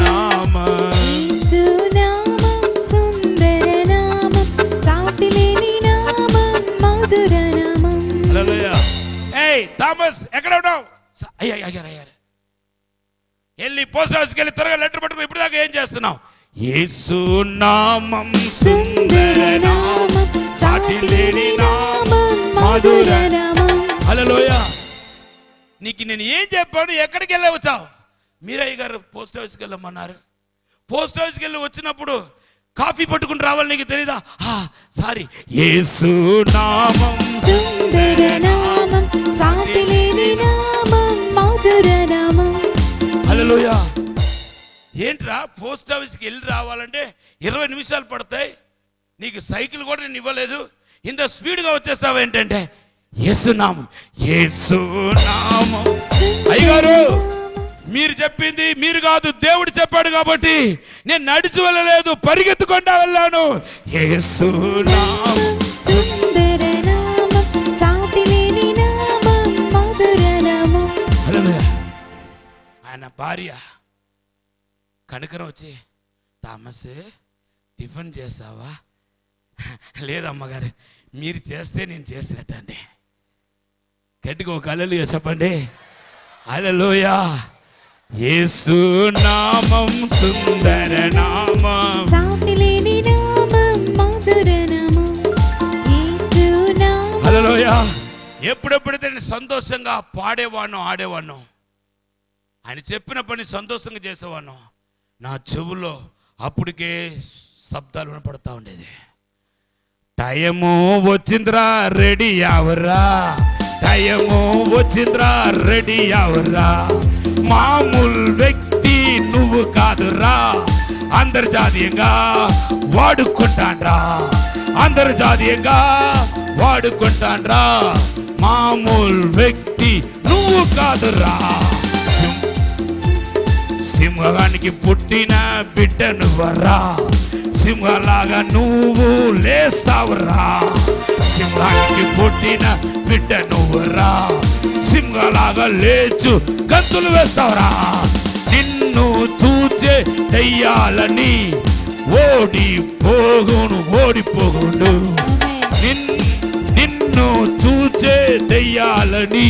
నామం. థామస్ ఎక్కడ ఉన్నావు? అయ్యారు వెళ్ళి పోస్ట్ ఆఫీస్కి వెళ్ళి త్వరగా లెటర్ పట్టుకుని ఇప్పుడు దాకా ఏం చేస్తున్నావు? యేసు నామం సుందర నామం, సాటి లేని నామం, మధుర నామం. హల్లెలూయా. నీకు నేను ఏం చెప్పాను? ఎక్కడికి వెళ్ళి వచ్చావు? మీరయ్య గారు పోస్ట్ ఆఫీస్కి వెళ్ళమన్నారు. పోస్ట్ ఆఫీస్కి వెళ్ళి వచ్చినప్పుడు కాఫీ పట్టుకుని రావాలి, నీకు తెలీదా? సారీ. యేసు నామం సుందర నామం, సాటి లేని నామం, మధుర నామం. హల్లెలూయా. ఏంట్రా పోస్ట్ ఆఫీస్కి వెళ్ళి రావాలంటే 20 నిమిషాలు పడతాయి, నీకు సైకిల్ కూడా నేను ఇవ్వలేదు, ఇంత స్పీడ్గా వచ్చేస్తావు ఏంటంటే యేసు నామం, యేసు నామం. అయ్యగారు మీరు చెప్పింది మీరు కాదు, దేవుడు చెప్పాడు కాబట్టి నేను నడిచి వెళ్ళలేదు, పరిగెత్తుకుంటా వెళ్ళాను. యేసు నామం సుందర నామం, సాటి లేని నామం, మధుర నామం. హల్లెలూయా. ఆయన భార్య కనకరం వచ్చి, థామస్ టిఫిన్ చేస్తావా? లేదమ్మగారు, మీరు చేస్తే నేను చేసినట్టండి. గట్టిగా ఒక హల్లెలూయా చెప్పండి. హల్లెలూయా. యేసు నామం సుందర నామం, సాటి లేని నామం, మధుర నామం. యేసు నామం. హల్లెలూయా. ఎప్పుడెప్పుడైతే నేను సంతోషంగా పాడేవాడినో ఆడేవాడినో, ఆయన చెప్పిన పని సంతోషంగా చేసేవాడినో, నా చెవుల్లో అప్పటికే శబ్దాలు వినపడతా ఉండేది. టైము వచ్చిందిరా, రెడీ అవరా, టైము వచ్చిందిరా, రెడీ అవరా, మామూలు వ్యక్తి నువ్వు కాదురా, అంతర్జాతీయంగా వాడుకుంటాండ్రా, అంతర్జాతీయంగా వాడుకుంటాండ్రా, మామూలు వ్యక్తి నువ్వు కాదురా, సింహానికి పుట్టిన బిడ్డ నువ్వరా, సింహలాగా నువ్వు లేస్తావురా, సింహానికి పుట్టిన బిడ్డ నువ్వురా, సింహలాగా లేచు గంతులు వేస్తావురా. నిన్ను చూచే దెయ్యాలని ఓడిపోగుండు, నిన్ను చూచే దెయ్యాలని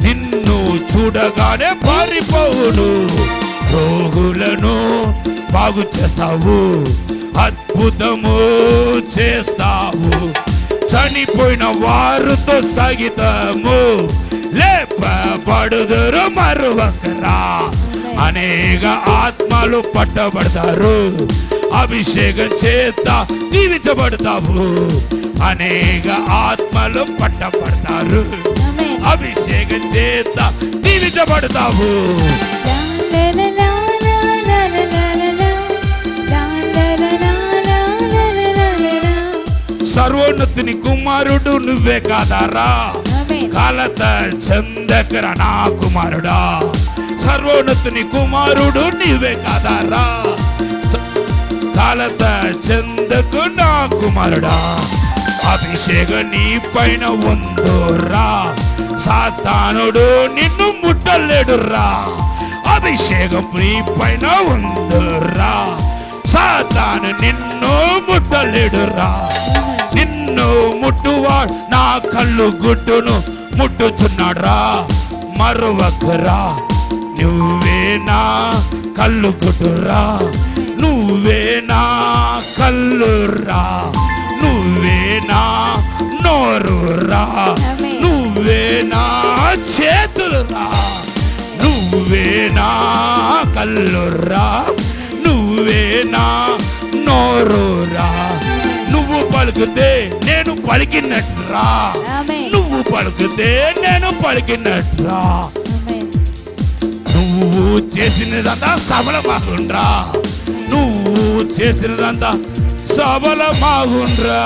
నిన్ను చూడగానే పారిపోవును, రోగులను బాగు చేస్తావు, అద్భుతము చేస్తావు, చనిపోయిన వారితో సగితము లేపబడుదురు మరువకరా, అనేక ఆత్మలు పట్టబడతారు, అభిషేకం చేత దీవించబడతావు, అనేక ఆత్మలు పట్టబడతారు, అభిషేకం చేత దీవించబడతావు. సర్వోన్నతుని కుమారుడు నువ్వే కాదారా, కలత చెందకర నా కుమారుడా, సర్వోన్నతుని కుమారుడు నీవే కాదారా, కలత చెందకు నా కుమారుడా, అభిషేకం నీ పైన ఉందోరా, సాతానుడు నిన్ను ముట్టలేడురా, అభిషేకం నీ పైన ఉందోరా, సాతాను నిన్ను ముట్టలేడురా, నిన్ను ముట్టువాడు నా కళ్ళు గుట్టును ముట్టుచున్నాడురా, మరువకురా, నువ్వే నా కళ్ళు గుట్టురా, నువ్వే నా కళ్ళురా, నువ్వే నా నోరురా, నువ్వే నా చేతులురా, నువ్వే నా కళ్ళురా, నువ్వే నా నోరురా. నువ్వు పలుకుతే నేను పలికినట్రా, నువ్వు పలుకుతే నేను పలికినట్రా. నువ్వు చేసినదంతా సఫలమాగుండ్రా, నువ్వు చేసినదంతా సఫలమాగుండ్రా.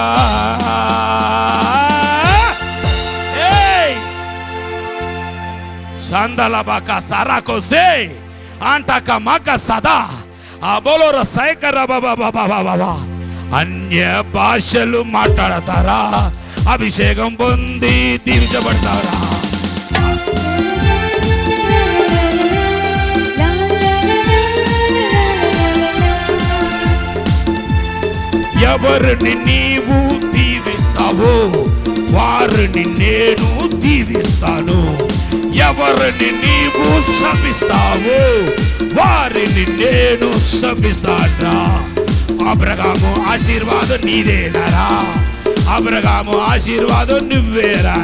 సందలబాక సరాకోసే అంటక మక సదా అబోలోర సైకర బాబా. అన్య భాషలు మాట్లాడతారా, అభిషేకం పొంది దీవించబడతారా. ఎవరిని నీవు దీవిస్తావో వారిని నేను దీవిస్తాను, ఎవరిని నీవు శపిస్తావో వారిని నేను శపిస్తాను. అబ్రహాము ఆశీర్వాదం నీదేనారా, అబ్రహాము ఆశీర్వాదం నువ్వేరా.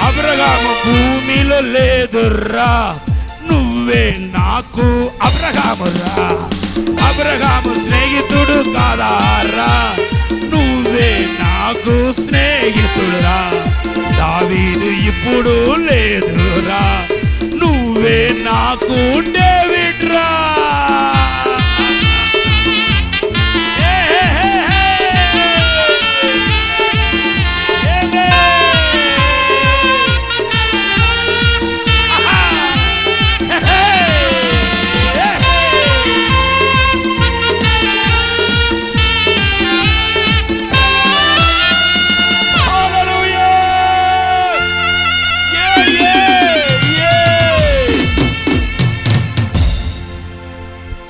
అబ్రహాము భూమిలో లేదురా, నువ్వే నాకు అబ్రహామురా. అబ్రహాము స్నేహితుడు కాదారా, నువ్వే నాకు స్నేహితుడురా. దావీదు ఇప్పుడు లేదురా, నువ్వే నాకు డేవిడ్రా.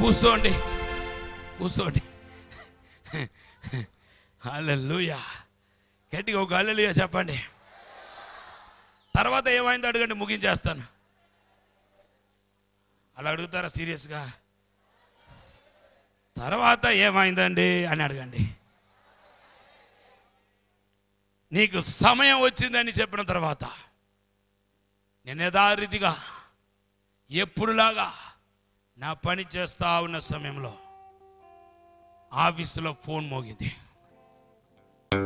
కూర్చోండి కూర్చోండి. హల్లెలూయా. గట్టిగా ఒక హల్లెలూయా చెప్పండి. తర్వాత ఏమైందో అడగండి, ముగించేస్తాను. అలా అడుగుతారా సీరియస్గా? తర్వాత ఏమైందండి అని అడగండి. నీకు సమయం వచ్చిందని చెప్పిన తర్వాత నేను యథారీతిగా ఎప్పుడులాగా నా పని చేస్తా ఉన్న సమయంలో ఆఫీసులో ఫోన్ మోగింది.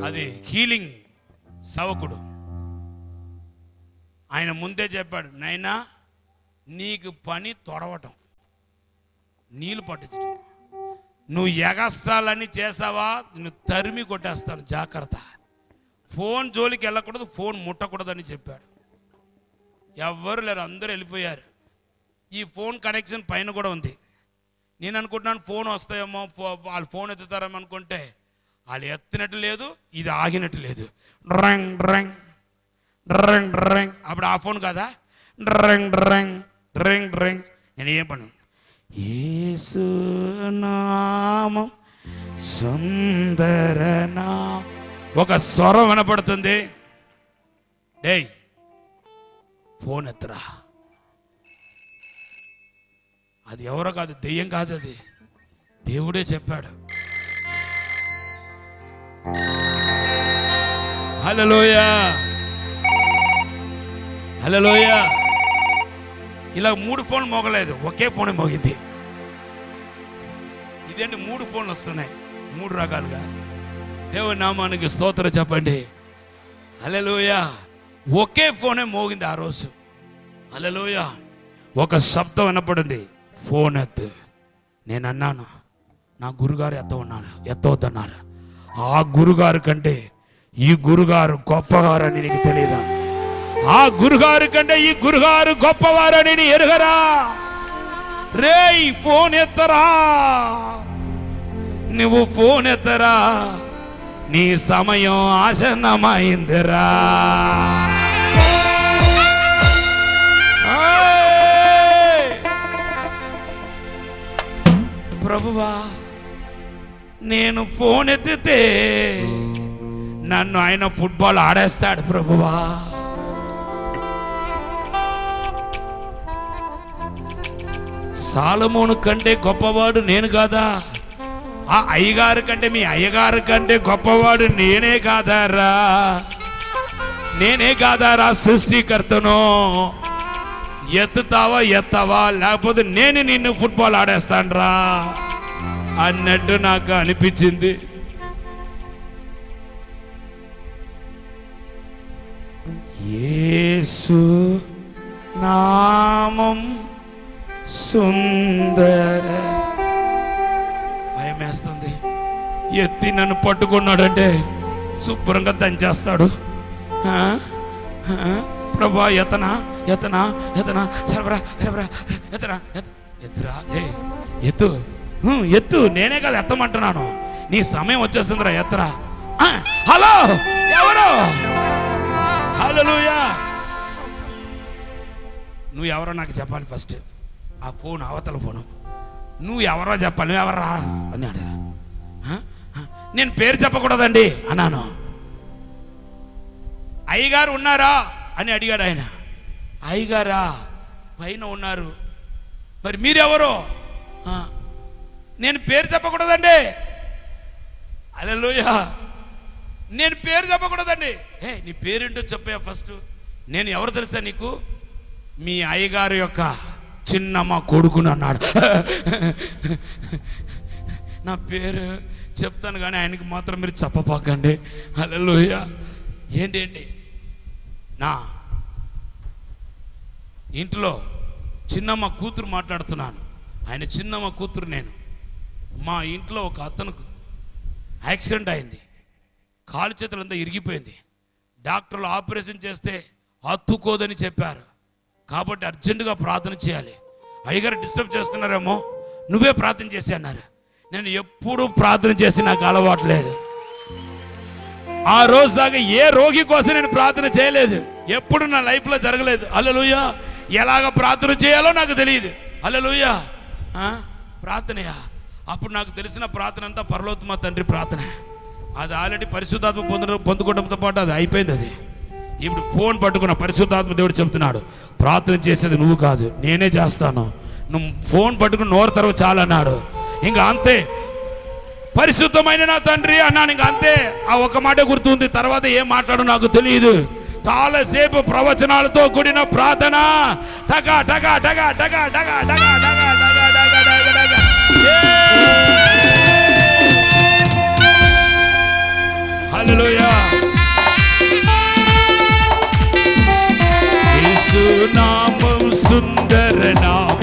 అది హీలింగ్ సవకుడు. ఆయన ముందే చెప్పాడు, నైనా నీకు పని తొడవటం, నీళ్ళు పట్టించడం, నువ్వు ఎగస్ట్రాలన్నీ చేసావా నిన్ను తరిమి కొట్టేస్తాను, జాగ్రత్త. ఫోన్ జోలికి వెళ్ళకూడదు, ఫోన్ ముట్టకూడదని చెప్పాడు. ఎవ్వరు లేరు, అందరూ వెళ్ళిపోయారు. ఈ ఫోన్ కనెక్షన్ పైన కూడా ఉంది. నేను అనుకుంటున్నాను ఫోన్ వస్తాయేమో, వాళ్ళు ఫోన్ ఎత్తుతారేమో అనుకుంటే వాళ్ళు ఎత్తినట్టు లేదు, ఇది ఆగినట్టు లేదు. డ్రంగ్ డ్రంగ్ డ్రంగ్ డ్రంగ్. అప్పుడు ఆ ఫోన్ కదా, డ్రంగ్ డ్రంగ్ డ్రంగ్ డ్రంగ్. నేను ఏం పను, యేసు నామం సుందరనా. ఒక స్వరం వినపడుతుంది, డేయ్ ఫోన్ ఎత్తరా. అది ఎవరో కాదు, దెయ్యం కాదు, అది దేవుడే చెప్పాడు. హల్లెలూయా హల్లెలూయా. ఇలా 3 ఫోన్లు మోగలేదు, ఒకే ఫోన్ మోగింది. ఇదేంటి 3 ఫోన్లు వస్తున్నాయి 3 రకాలుగా. దేవుని నామానికి స్తోత్రం చెప్పండి. హల్లెలూయా. ఒకే ఫోనే మోగింది ఆ రోజు. హల్లెలూయా. ఒక శబ్దం వినపడింది, ఫోన్ ఎత్తు. నేను అన్నాను, నా గురుగారు ఎత్తవద్దన్నారు. ఆ గురుగారు కంటే ఈ గురుగారు గొప్పవారని నీకు తెలియదా? ఆ గురుగారు కంటే ఈ గురుగారు గొప్పవారని నీ ఎరుగరా? రేయ్ ఫోన్ ఎత్తరా, నువ్వు ఫోన్ ఎత్తరా, నీ సమయం ఆసన్నమైందిరా. ప్రభువా నేను ఫోన్ ఎత్తితే నన్ను ఆయన ఫుట్బాల్ ఆడేస్తాడు ప్రభువా. సాలమోను కంటే గొప్పవాడు నేను కాదా? ఆ అయ్యగారి కంటే, మీ అయ్యగారి కంటే గొప్పవాడు నేనే కాదారా? నేనే కాదారా సృష్టికర్తను? ఎత్తుతావా ఎత్తవా, లేకపోతే నేను నిన్ను ఫుట్బాల్ ఆడేస్తానురా అన్నట్టు నాకు అనిపించింది. యేసు నామం సుందర. భయం వేస్తుంది. ఎత్తి నన్ను పట్టుకున్నాడంటే శుభ్రంగా దంచేస్తాడు. ప్రభా ఎత్తనా ఎత్తనా ఎత్తనా సరబరా సరబరా ఎత్తనా ఎత్తురా ఎత్తు ఎత్తు. నేనే కదా ఎత్తమంటున్నాను. నీ సమయం వచ్చేస్తుందిరా ఎత్తరా. హలో ఎవరు? హల్లెలూయా. నువ్వు ఎవరో నాకు చెప్పాలి ఫస్ట్. ఆ ఫోన్ అవతల ఫోను. నువ్వు ఎవరో చెప్పాలి. నువ్వు ఎవరా అన్నాడు. నేను పేరు చెప్పకూడదండి అన్నాను. అయ్యగారు ఉన్నారా అని అడిగాడు ఆయన. అయ్యగారా పైన ఉన్నారు. మరి మీరెవరు? నేను పేరు చెప్పకూడదండి. హల్లెలూయా. నేను పేరు చెప్పకూడదండి. నీ పేరేంటో చెప్పా ఫస్ట్. నేను ఎవరు తెలుసా నీకు? మీ అయ్యగారు యొక్క చిన్నమ్మ కొడుకుని అన్నాడు. నా పేరు చెప్తాను కానీ ఆయనకి మాత్రం మీరు చెప్పపాకండి. హల్లెలూయా. ఏంటి నా ఇంట్లో చిన్నమ్మ కూతురు మాట్లాడుతున్నాను. ఆయన చిన్నమ్మ కూతురు నేను. మా ఇంట్లో ఒక అతనుకు యాక్సిడెంట్ అయింది. కాలు చేతులంతా ఇరిగిపోయింది. డాక్టర్లు ఆపరేషన్ చేస్తే హత్తుకోదని చెప్పారు. కాబట్టి అర్జెంటుగా ప్రార్థన చేయాలి. అయ్యగారు డిస్టర్బ్ చేస్తున్నారేమో, నువ్వే ప్రార్థన చేసి అన్నారు. నేను ఎప్పుడూ ప్రార్థన చేసి నాకు అలవాటు లేదు. ఆ రోజు దాకా ఏ రోగి కోసం నేను ప్రార్థన చేయలేదు. ఎప్పుడు నా లైఫ్లో జరగలేదు. హల్లెలూయా. ఎలాగ ప్రార్థన చేయాలో నాకు తెలియదు. హల్లెలూయా. ప్రార్థనయా? అప్పుడు నాకు తెలిసిన ప్రార్థన అంతా పరలోకమ తండ్రి ప్రార్థన. అది ఆల్రెడీ పరిశుద్ధాత్మ పొందుకోవడంతో పాటు అది అయిపోయింది. అది ఇప్పుడు ఫోన్ పట్టుకున్న పరిశుద్ధాత్మ దేవుడు చెప్తున్నాడు, ప్రార్థన చేసేది నువ్వు కాదు, నేనే చేస్తాను. నువ్వు ఫోన్ పట్టుకుని నోరు తెరవ చాలన్నాడు. ఇంకా అంతే. పరిశుద్ధమైన నా తండ్రి అన్నాను. ఇంకా అంతే. ఆ ఒక మాట గుర్తుంది. తర్వాత ఏం మాట్లాడో నాకు తెలియదు. చాలాసేపు ప్రవచనాలతో కూడిన ప్రార్థన. టగా టగా టగా టగా టగా టగా టగా టగా టగా టగా టగా. హల్లెలూయా. యేసు నామం సుందర నామం.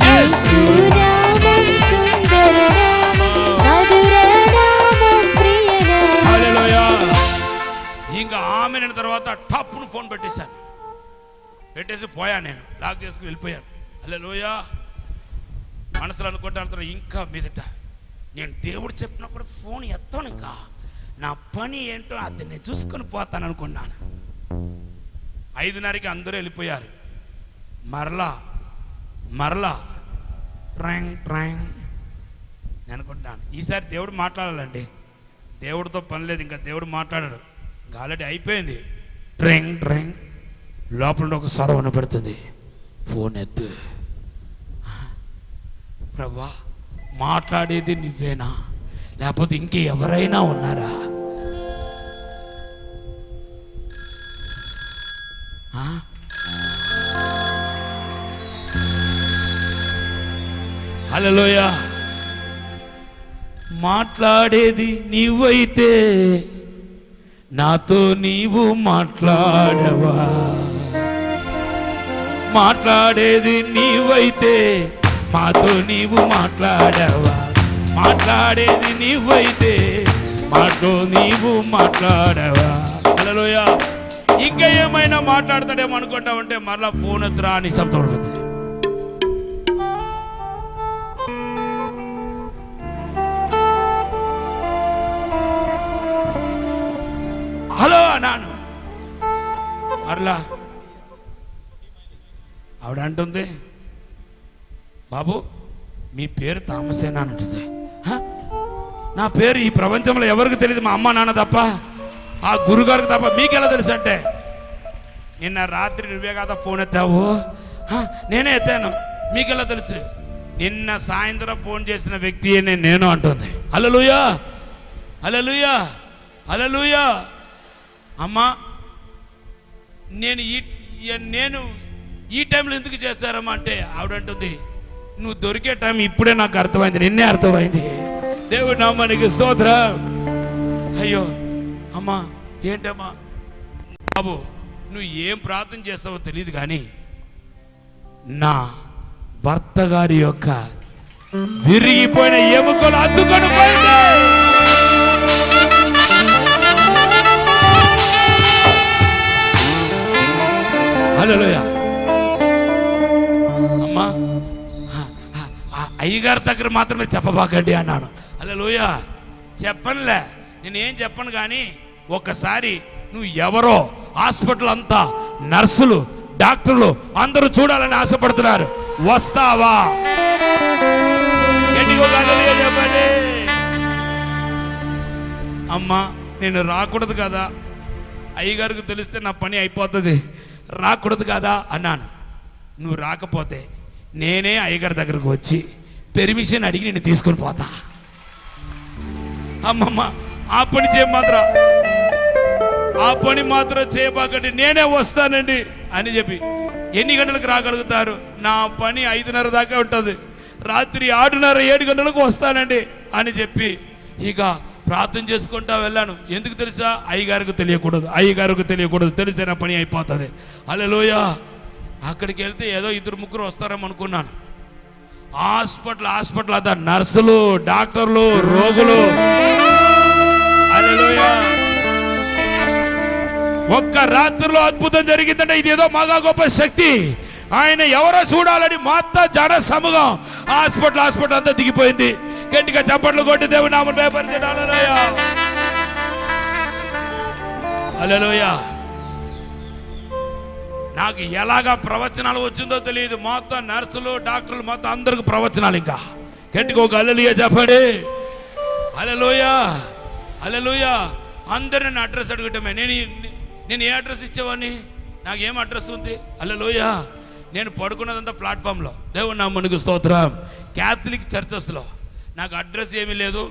యేసు నామం సుందర నామం, మధుర నామం, ప్రియ నామం. హల్లెలూయా. ఇంకా ఆమె తర్వాత టప్పును ఫోన్ పెట్టేశాను. పెట్టేసి పోయాను. నేను లాక్ చేసుకుని వెళ్ళిపోయాను. హల్లెలూయా. మనసులో అనుకుంటా ఇంకా మీదట నేను దేవుడు చెప్పినప్పుడు ఫోన్ ఎత్తాను. ఇంకా నా పని ఏంటో అది నేను చూసుకొని పోతాను అనుకున్నాను. 5:30కి అందరూ వెళ్ళిపోయారు. మరలా ట్రాంగ్ ట్రాంగ్ నేను అనుకుంటున్నాను, ఈసారి దేవుడు మాట్లాడాలండి. దేవుడితో పని లేదు. ఇంకా దేవుడు మాట్లాడాడు. ఇంకా ఆల్రెడీ అయిపోయింది. ట్రాంగ్ ట్రాంగ్. లోపల ఒక స్వరం వినపడుతుంది. ఫోన్ ఎత్తు. ప్రభువా, మాట్లాడేది నువ్వేనా, లేకపోతే ఇంకే ఎవరైనా ఉన్నారా? హల్లెలూయా. మాట్లాడేది నీవైతే నాతో నీవు మాట్లాడవా? మాట్లాడేది నీవైతే మాతో నీవు మాట్లాడవా? మాట్లాడేది నీవైతే మాతో నీవు మాట్లాడవా? హల్లెలూయా. ఇంకా ఏమైనా మాట్లాడతాడేమో అనుకుంటామంటే మరలా ఫోన్ ఎత్తురా అని శబ్దం పడుతుంది. హలో అన్నాను. మరలా ఆవిడ అంటుంది, బాబు మీ పేరు థామసేనా అని అంటుంది. నా పేరు ఈ ప్రపంచంలో ఎవరికి తెలియదు, మా అమ్మ నాన్న తప్ప, ఆ గురుగారికి తప్ప. మీకెలా తెలుసు అంటే, నిన్న రాత్రి నువ్వే కదా ఫోన్ ఎత్తావు. నేనే ఎత్తాను. మీకెలా తెలుసు? నిన్న సాయంత్రం ఫోన్ చేసిన వ్యక్తి నేను అంటుంది. హల్లెలూయా, హల్లెలూయా, హల్లెలూయా. అమ్మా, నేను ఈ టైంలో ఎందుకు చేశారమ్మా అంటే, ఆవిడంటుంది, నువ్వు దొరికే టైం ఇప్పుడే నాకు అర్థమైంది, నిన్నే అర్థమైంది. దేవుడి నామానికి స్తోత్రం. అయ్యో అమ్మా, ఏంటమ్మా? బాబు, నువ్వు ఏం ప్రార్థన చేస్తావో తెలియదు, కానీ నా భర్త గారి యొక్క విరిగిపోయిన ఎముకలు అద్దుకొని పోయింది. హల్లెలూయా. అమ్మా, అయ్యగారి దగ్గర మాత్రమే చెప్పబాకండి అన్నాను. హల్లెలూయా. చెప్పనులే, నేనేం చెప్పను, కానీ ఒక్కసారి నువ్వు ఎవరో హాస్పిటల్ అంతా నర్సులు డాక్టర్లు అందరూ చూడాలని ఆశపడుతున్నారు, వస్తావా? చెప్పండి. అమ్మా, నేను రాకూడదు కదా, అయ్యగారికి తెలిస్తే నా పని అయిపోతుంది, రాకూడదు కదా అన్నాను. నువ్వు రాకపోతే నేనే అయ్యగారి దగ్గరకు వచ్చి పెర్మిషన్ అడిగి నేను తీసుకొని పోతా. అమ్మమ్మ, ఆ పని చేయబాకండి, నేనే వస్తానండి అని చెప్పి. ఎన్ని గంటలకు రాగలుగుతారు? నా పని 5:30 దాకా ఉంటుంది, రాత్రి 6:30 7 గంటలకు వస్తానండి అని చెప్పి ఇక ప్రార్థన చేసుకుంటా వెళ్ళాను. ఎందుకు తెలుసా? అయ్యగారికి తెలియకూడదు, తెలిసే నా పని అయిపోతుంది. హల్లెలూయా. అక్కడికి వెళ్తే ఏదో 2-3 వస్తారేమో అనుకున్నాను. హాస్పిటల్ అంతా నర్సులు డాక్టర్లు రోగులు. హల్లెలూయా. ఒక్క రాత్రిలో అద్భుతం జరిగిందంటే ఇదేదో మగా గొప్ప శక్తి. ఆయన ఎవరో చూడాలని మొత్తం జన సమూహం హాస్పిటల్ అంతా దిగిపోయింది. గట్టిగా చప్పట్లు కొట్టి దేవుని నామమున మహిమపరచండి. హల్లెలూయా, హల్లెలూయా. నాకు ఎలాగా ప్రవచనాలు వచ్చిందో తెలియదు. మొత్తం నర్సులు డాక్టర్లు మొత్తం అందరికి ప్రవచనాలు. ఇంకా గట్టిగా ఒక హల్లెలూయా చెప్పండి. హల్లెలూయా, హల్లెలూయా. అందరు నన్ను అడ్రస్ అడగటమే. నేను ఏ అడ్రస్ ఇచ్చేవాడిని? నాకు ఏం అడ్రస్ ఉంది? హల్లెలూయా. నేను పడుకున్నదంతా ప్లాట్ఫామ్లో. దేవుని నామమునకు స్తోత్రం. క్యాథలిక్ చర్చెస్లో నాకు అడ్రస్ ఏమీ లేదు.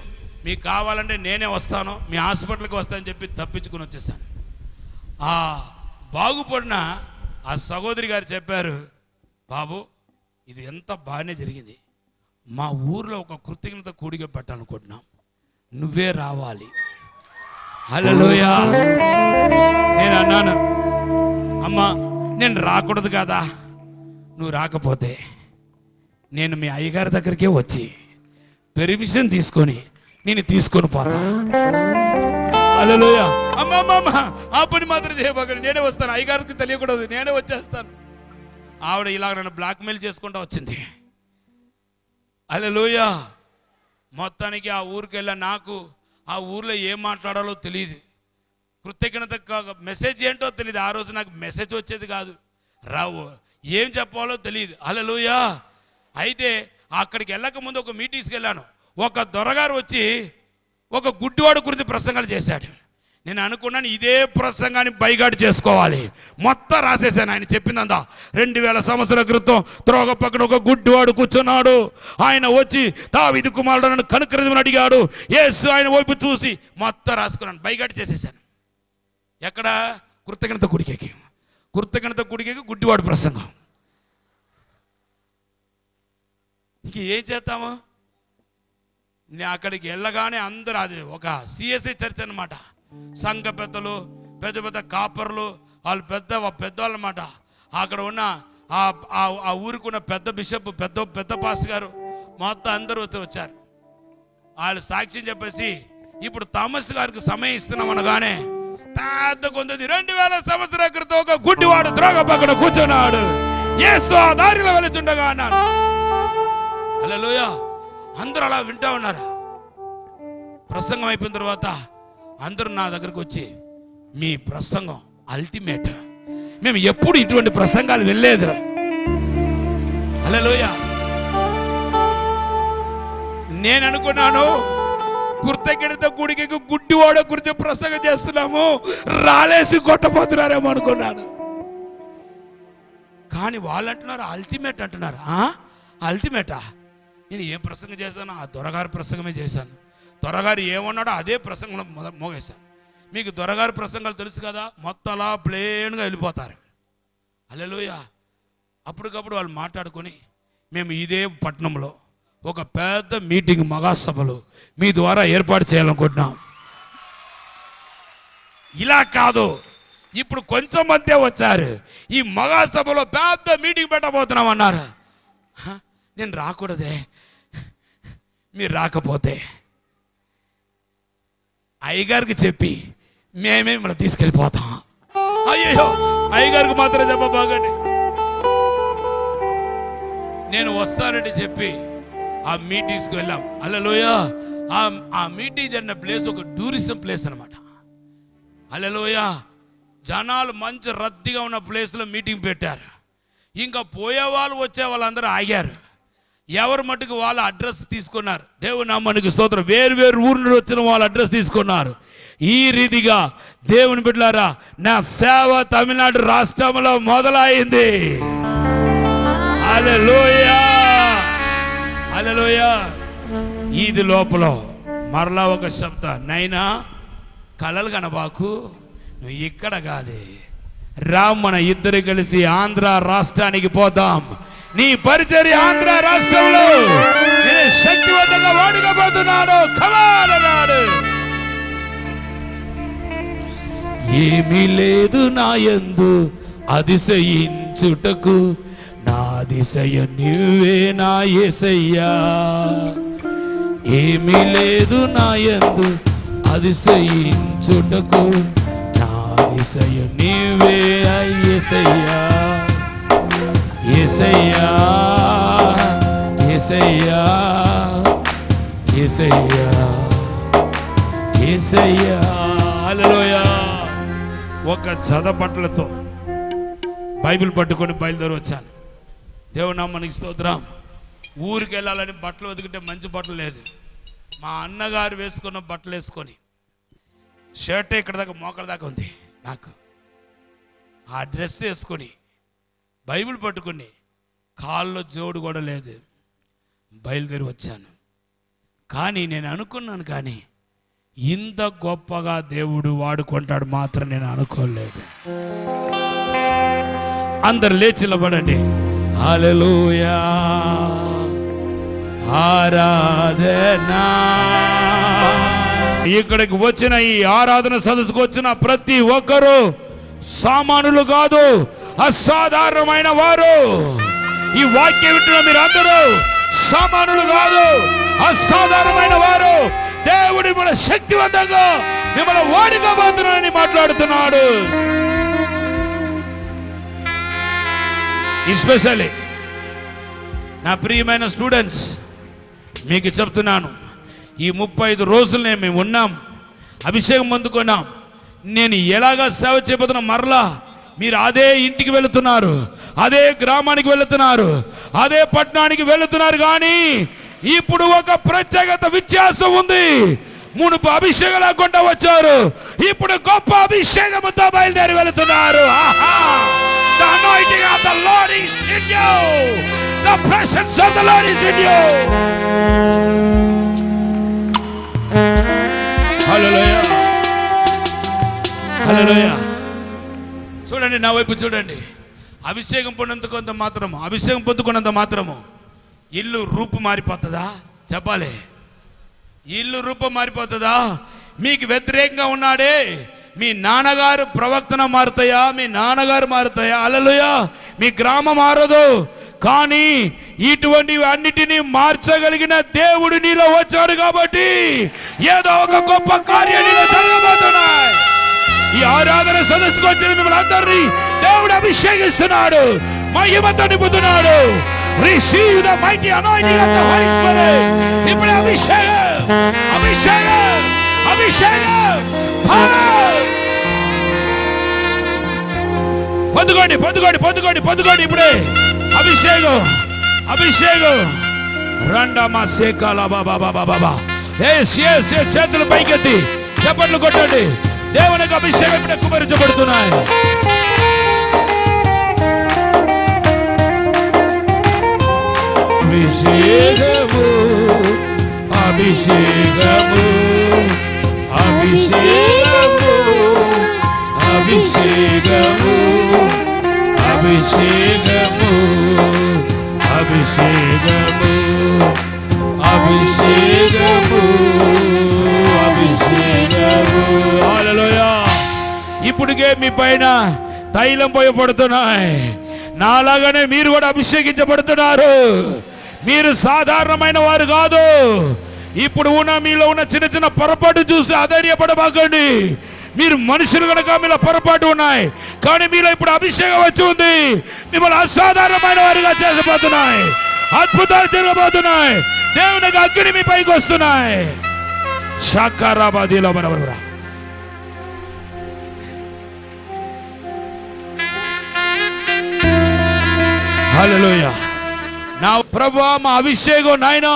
మీకు కావాలంటే నేనే వస్తాను, మీ హాస్పిటల్కి వస్తానని చెప్పి తప్పించుకుని వచ్చేసాను. ఆ బాగుపడిన ఆ సహోదరి గారు చెప్పారు, బాబు ఇది ఎంత బాగానే జరిగింది, మా ఊర్లో ఒక కృతజ్ఞత కూడిక పెట్టాలనుకుంటున్నాం, నువ్వే రావాలి. హల్లెలూయా. నేను అన్నాను, అమ్మా నేను రాకూడదు కదా, నువ్వు రాకపోతే నేను మీ అయ్యగారి దగ్గరికే వచ్చి పెర్మిషన్ తీసుకొని నేను తీసుకొని పోతా. హల్లెలూయా. అమ్మమ్మ, ఆ పని మాత్రం చేయబాకండి, నేనే వస్తాను, అయ్యగారికి తెలియకూడదు, నేనే వచ్చేస్తాను. ఆవిడ ఇలాగ నన్ను బ్లాక్మెయిల్ చేసుకుంటూ వచ్చింది. హల్లెలూయా. మొత్తానికి ఆ ఊరికి వెళ్ళా. నాకు ఆ ఊర్లో ఏం మాట్లాడాలో తెలియదు, కృతజ్ఞత మెసేజ్ ఏంటో తెలియదు. ఆ రోజు నాకు మెసేజ్ వచ్చేది కాదు, రావు ఏం చెప్పాలో తెలియదు. హల్లెలూయా. అయితే అక్కడికి వెళ్ళక ముందు ఒక మీటింగ్స్కి వెళ్ళాను. ఒక దొరగారు వచ్చి ఒక గుడ్డివాడు గురించి ప్రసంగాలు చేశాడు. నేను అనుకున్నాను ఇదే ప్రసంగాన్ని బైగాడు చేసుకోవాలి. మొత్తం రాసేసాను. ఆయన చెప్పిందంతా 2000 సంవత్సరాల క్రితం త్రోగ పక్కన ఒక గుడ్డివాడు కూర్చున్నాడు. ఆయన వచ్చి దావీదు కుమారుడు నన్ను కనుకరించమని అడిగాడు. యేసు ఆయన వైపు చూసి మొత్తం రాసుకున్నాను, బైగాడు చేసేసాను. ఎక్కడ? కృతజ్ఞత గుడికేకి గుడ్డివాడు ప్రసంగం. ఇంక ఏం చేస్తాము? నేను అక్కడికి వెళ్ళగానే అందరూ, అది ఒక సిఎస్ఐ చర్చ్ అనమాట, సంఘ పెద్దలు పెద్ద పెద్ద కాపర్లు వాళ్ళు పెద్దవాళ్ళు అన్నమాట. అక్కడ ఉన్న ఆ ఊరికి ఉన్న పెద్ద బిషప్ పెద్ద పాస్టర్ గారు మొత్తం అందరూ వచ్చారు. వాళ్ళు సాక్ష్యం చెప్పేసి ఇప్పుడు థామస్ గారికి సమయం ఇస్తున్నాం అనగానే పెద్ద కొందది 2000 సంవత్సరాల క్రితం ఒక గుడ్డివాడు ద్రోగ పక్కన కూర్చున్నాడు, యేసు ఆ దారిలో వెళుచుండగా అన్నాడు. హల్లెలూయా. అందరూ అలా వింటా ఉన్నారు. ప్రసంగం అయిపోయిన తర్వాత అందరూ నా దగ్గరకు వచ్చి, మీ ప్రసంగం అల్టిమేట్, మేము ఎప్పుడు ఇటువంటి ప్రసంగాలు వెళ్ళలేదు. హల్లెలూయా. నేను అనుకున్నాను కృతజ్ఞత గుడికి గుడ్డివాడ గురించి ప్రసంగం చేస్తున్నాము, రాలేసి కొట్టపోతున్నారేమో అనుకున్నాను. కానీ వాళ్ళు అంటున్నారు అల్టిమేట్ అంటున్నారు. అల్టిమేటా? నేను ఏం ప్రసంగం చేశాను? ఆ దొరగారి ప్రసంగమే చేశాను. దొరగారు ఏమన్నాడో అదే ప్రసంగం మోగేశాను. మీకు దొరగారి ప్రసంగాలు తెలుసు కదా, మొత్తం అలా ప్లేన్గా వెళ్ళిపోతారు. హల్లెలూయా. అప్పటికప్పుడు వాళ్ళు మాట్లాడుకొని మేము ఇదే పట్టణంలో ఒక పెద్ద మీటింగ్ మహాసభలు మీ ద్వారా ఏర్పాటు చేయాలనుకుంటున్నాం. ఇలా కాదు, ఇప్పుడు కొంచెం మందే వచ్చారు, ఈ మహాసభలో పెద్ద మీటింగ్ పెట్టబోతున్నాం అన్నారు. నేను రాకూడదే, మీరు రాకపోతే అయ్యగారికి చెప్పి మేమే మిమ్మల్ని తీసుకెళ్ళిపోతాం. అయ్యో, అయ్యగారికి మాత్రం చెప్పబాగండి, నేను వస్తానని చెప్పి ఆ మీటింగ్స్కి వెళ్ళాం. హల్లెలూయా. ఆ మీటింగ్ జరిగిన ప్లేస్ ఒక టూరిజం ప్లేస్ అనమాట. హల్లెలూయా. జనాలు మంచి రద్దీగా ఉన్న ప్లేస్లో మీటింగ్ పెట్టారు. ఇంకా పోయే వాళ్ళు వచ్చే వాళ్ళందరూ ఆగారు. ఎవరు మటుకు వాళ్ళ అడ్రస్ తీసుకున్నారు. దేవుని నామానికి స్తోత్రం. వేరు వేరు ఊరు నుండి వచ్చిన వాళ్ళ అడ్రస్ తీసుకున్నారు. ఈ రీతిగా దేవుని బిడ్డలారా, నా సేవ తమిళనాడు రాష్ట్రంలో మొదలైంది. హల్లెలూయా, హల్లెలూయా. ఇది లోపల మరలా ఒక శబ్ద, నైనా కలలు కనబాకు, నువ్వు ఇక్కడ కాదే, రా మన ఇద్దరు కలిసి ఆంధ్ర రాష్ట్రానికి పోదాం. నీ పరిచర్య ఆంధ్ర రాష్ట్రంలో నేను శక్తివంతంగా వాడుకోబోతున్నాడు. కమాన్ అన్నాడు. ఏమీ లేదు నా యందు అతిశయించుటకు, నా అతిశయం నీవే నా యేసయ్యా. ఏమీ లేదు నా యందు అతిశయించుటకు, నా అతిశయం నీవే యేసయ్యా. యేసయ్యా, యేసయ్యా, యేసయ్యా, యేసయ్యా. హల్లెలూయా. ఒక చదపట్లతో బైబిల్ పట్టుకొని బయలుదేరి వచ్చాను. దేవుని నామానికి స్తోత్రం. ఊరికి వెళ్ళాలని బట్టలు వెతికితే మంచి బట్టలు లేదు. మా అన్నగారు వేసుకున్న బట్టలు వేసుకొని, షర్ట్ ఇక్కడ దాకా మోకాళ్ళ దాకా ఉంది నాకు, ఆ డ్రెస్ వేసుకొని బైబిల్ పట్టుకుని కాల్లో జోడు కూడా లేదు బయలుదేరి వచ్చాను. కానీ నేను అనుకున్నాను, కానీ ఇంత గొప్పగా దేవుడు వాడుకుంటాడు మాత్రం నేను అనుకోలేదు. అందరు లేచి నిలబడండి. హల్లెలూయా, ఆరాధనా. ఇక్కడికి వచ్చిన ఈ ఆరాధన సదస్సుకు వచ్చిన ప్రతి ఒక్కరూ సామానులు కాదు, అసాధారణమైన వారు. ఈ వాక్యం వింటున్న మీరు అందరూ సామానులు కాదు, అసాధారణమైన వారు. దేవుడు మన శక్తివంతంగా మిమ్మల్ని వాడుకోబోతున్నాడని మాట్లాడుతున్నాడు. ఎస్పెషల్లీ నా ప్రియమైన స్టూడెంట్స్, మీకు చెప్తున్నాను, ఈ 35 రోజులనే మేము ఉన్నాం, అభిషేకం పొందుకున్నాం. నేను ఎలాగా సేవ చేయబోతున్నా, మరలా మీరు అదే ఇంటికి వెళుతున్నారు, అదే గ్రామానికి వెళుతున్నారు, అదే పట్టణానికి వెళుతున్నారు. కానీ ఇప్పుడు ఒక ప్రత్యేకత వ్యత్యాసం ఉంది. మునుపు అభిషేకం లేకుండా వచ్చారు, ఇప్పుడు గొప్ప అభిషేకంతో బయలుదేరి వెళుతున్నారు. The anointing of the Lord is in you. The presence of the Lord is in you. Hallelujah. Hallelujah. చూడండి, నా వైపు చూడండి. అభిషేకం పొందుకున్నంత మాత్రము ఇల్లు రూపు మారిపోతుందా? చెప్పాలి. ఇల్లు రూపం మారిపోతుందా? మీకు వ్యతిరేకంగా ఉన్నాడే మీ నాన్నగారు ప్రవక్తన మారుతాయా? మీ నాన్నగారు మారుతాయా? హల్లెలూయా. మీ గ్రామం మారదు, కానీ ఇటువంటివి అన్నిటినీ మార్చగలిగిన దేవుడు నీలో వచ్చాడు. కాబట్టి ఏదో ఒక గొప్ప కార్యం నీలో జరగబోతున్నాయి. ఈ ఆరాధన సదస్సుకు వచ్చిన మిమ్మల్ని అందరినీ దేవుడు అభిషేకిస్తున్నాడు, మహిమతో నింపుతున్నాడు. Receive the mighty anointing of the Holy Spirit. ఇప్పుడు అభిషేకం, అభిషేకం, అభిషేకం. పొందుకోండి, పొందుకోండి, పొందుకోండి, పొందుకోండి. ఇప్పుడే అభిషేకం, అభిషేకం. రండమా సేకాల బాబా బాబా బాబా. చేతులు పైకెత్తి చప్పట్లు కొట్టండి. దేవునికి అభిషేకం ఇప్పుడే కుమరించబడుతున్నాయి. అభిషేకము అభిషేకము అభిషేకము అభిషేకము అభిషేకము అభిషేకము అభిషేకము అభిషేకము. హల్లెలూయా. ఇప్పుడుకే మీ పైన తైలం పోయబడుతున్నాయి. నాలాగానే మీరు కూడా అభిషేకించబడుతున్నారు. మీరు సాధారణమైన వారు కాదు. ఇప్పుడు ఉన్న మీలో ఉన్న చిన్న చిన్న పొరపాటు చూసి ఆధైర్యపడబాకండి. మీరు మనుషులు కనుక మీలో పొరపాటు ఉన్నాయి, కానీ మీలో ఇప్పుడు అభిషేకం వచ్చి ఉంది. మిమ్మల్ని అసాధారణమైన వారిగా చేసబోతున్నాయి. అద్భుతాలు జరగబోతున్నాయి. దేవునికి అగ్ని మీ పైకి వస్తున్నాయి. షాకారాబాదీలో బరబరా. హల్లెలూయా. నా ప్రభువా, మా అభిషేకం నాయన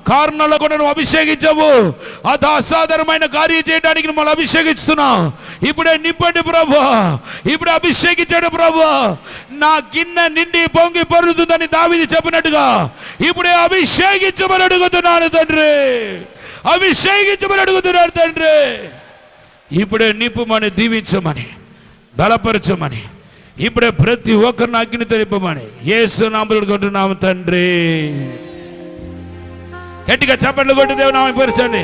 కారణంలో కూడా నువ్వు అభిషేకించవు. అది అసాధారణమైన కార్యం చేయడానికి నువ్వు అభిషేకిస్తున్నావు. ఇప్పుడే నింపండి ప్రభువా, ఇప్పుడే అభిషేకించాడు ప్రభువా. నా గిన్నె నిండి పొంగి పొరుతుందని దావీదు చెప్పినట్టుగా ఇప్పుడే అభిషేకించమని అడుగుతున్నాను తండ్రి. అభిషేకించమని అడుగుతున్నాను తండ్రి. ఇప్పుడే నింపమని, దీవించమని, బలపరచమని, ఇప్పుడే ప్రతి ఒక్కరిని అగ్ని తెలిపమని యేసు నామములో కొంటున్నాము తండ్రి. గట్టిగా చప్పట్లు కొట్టి దేవుని నామముపరచండి.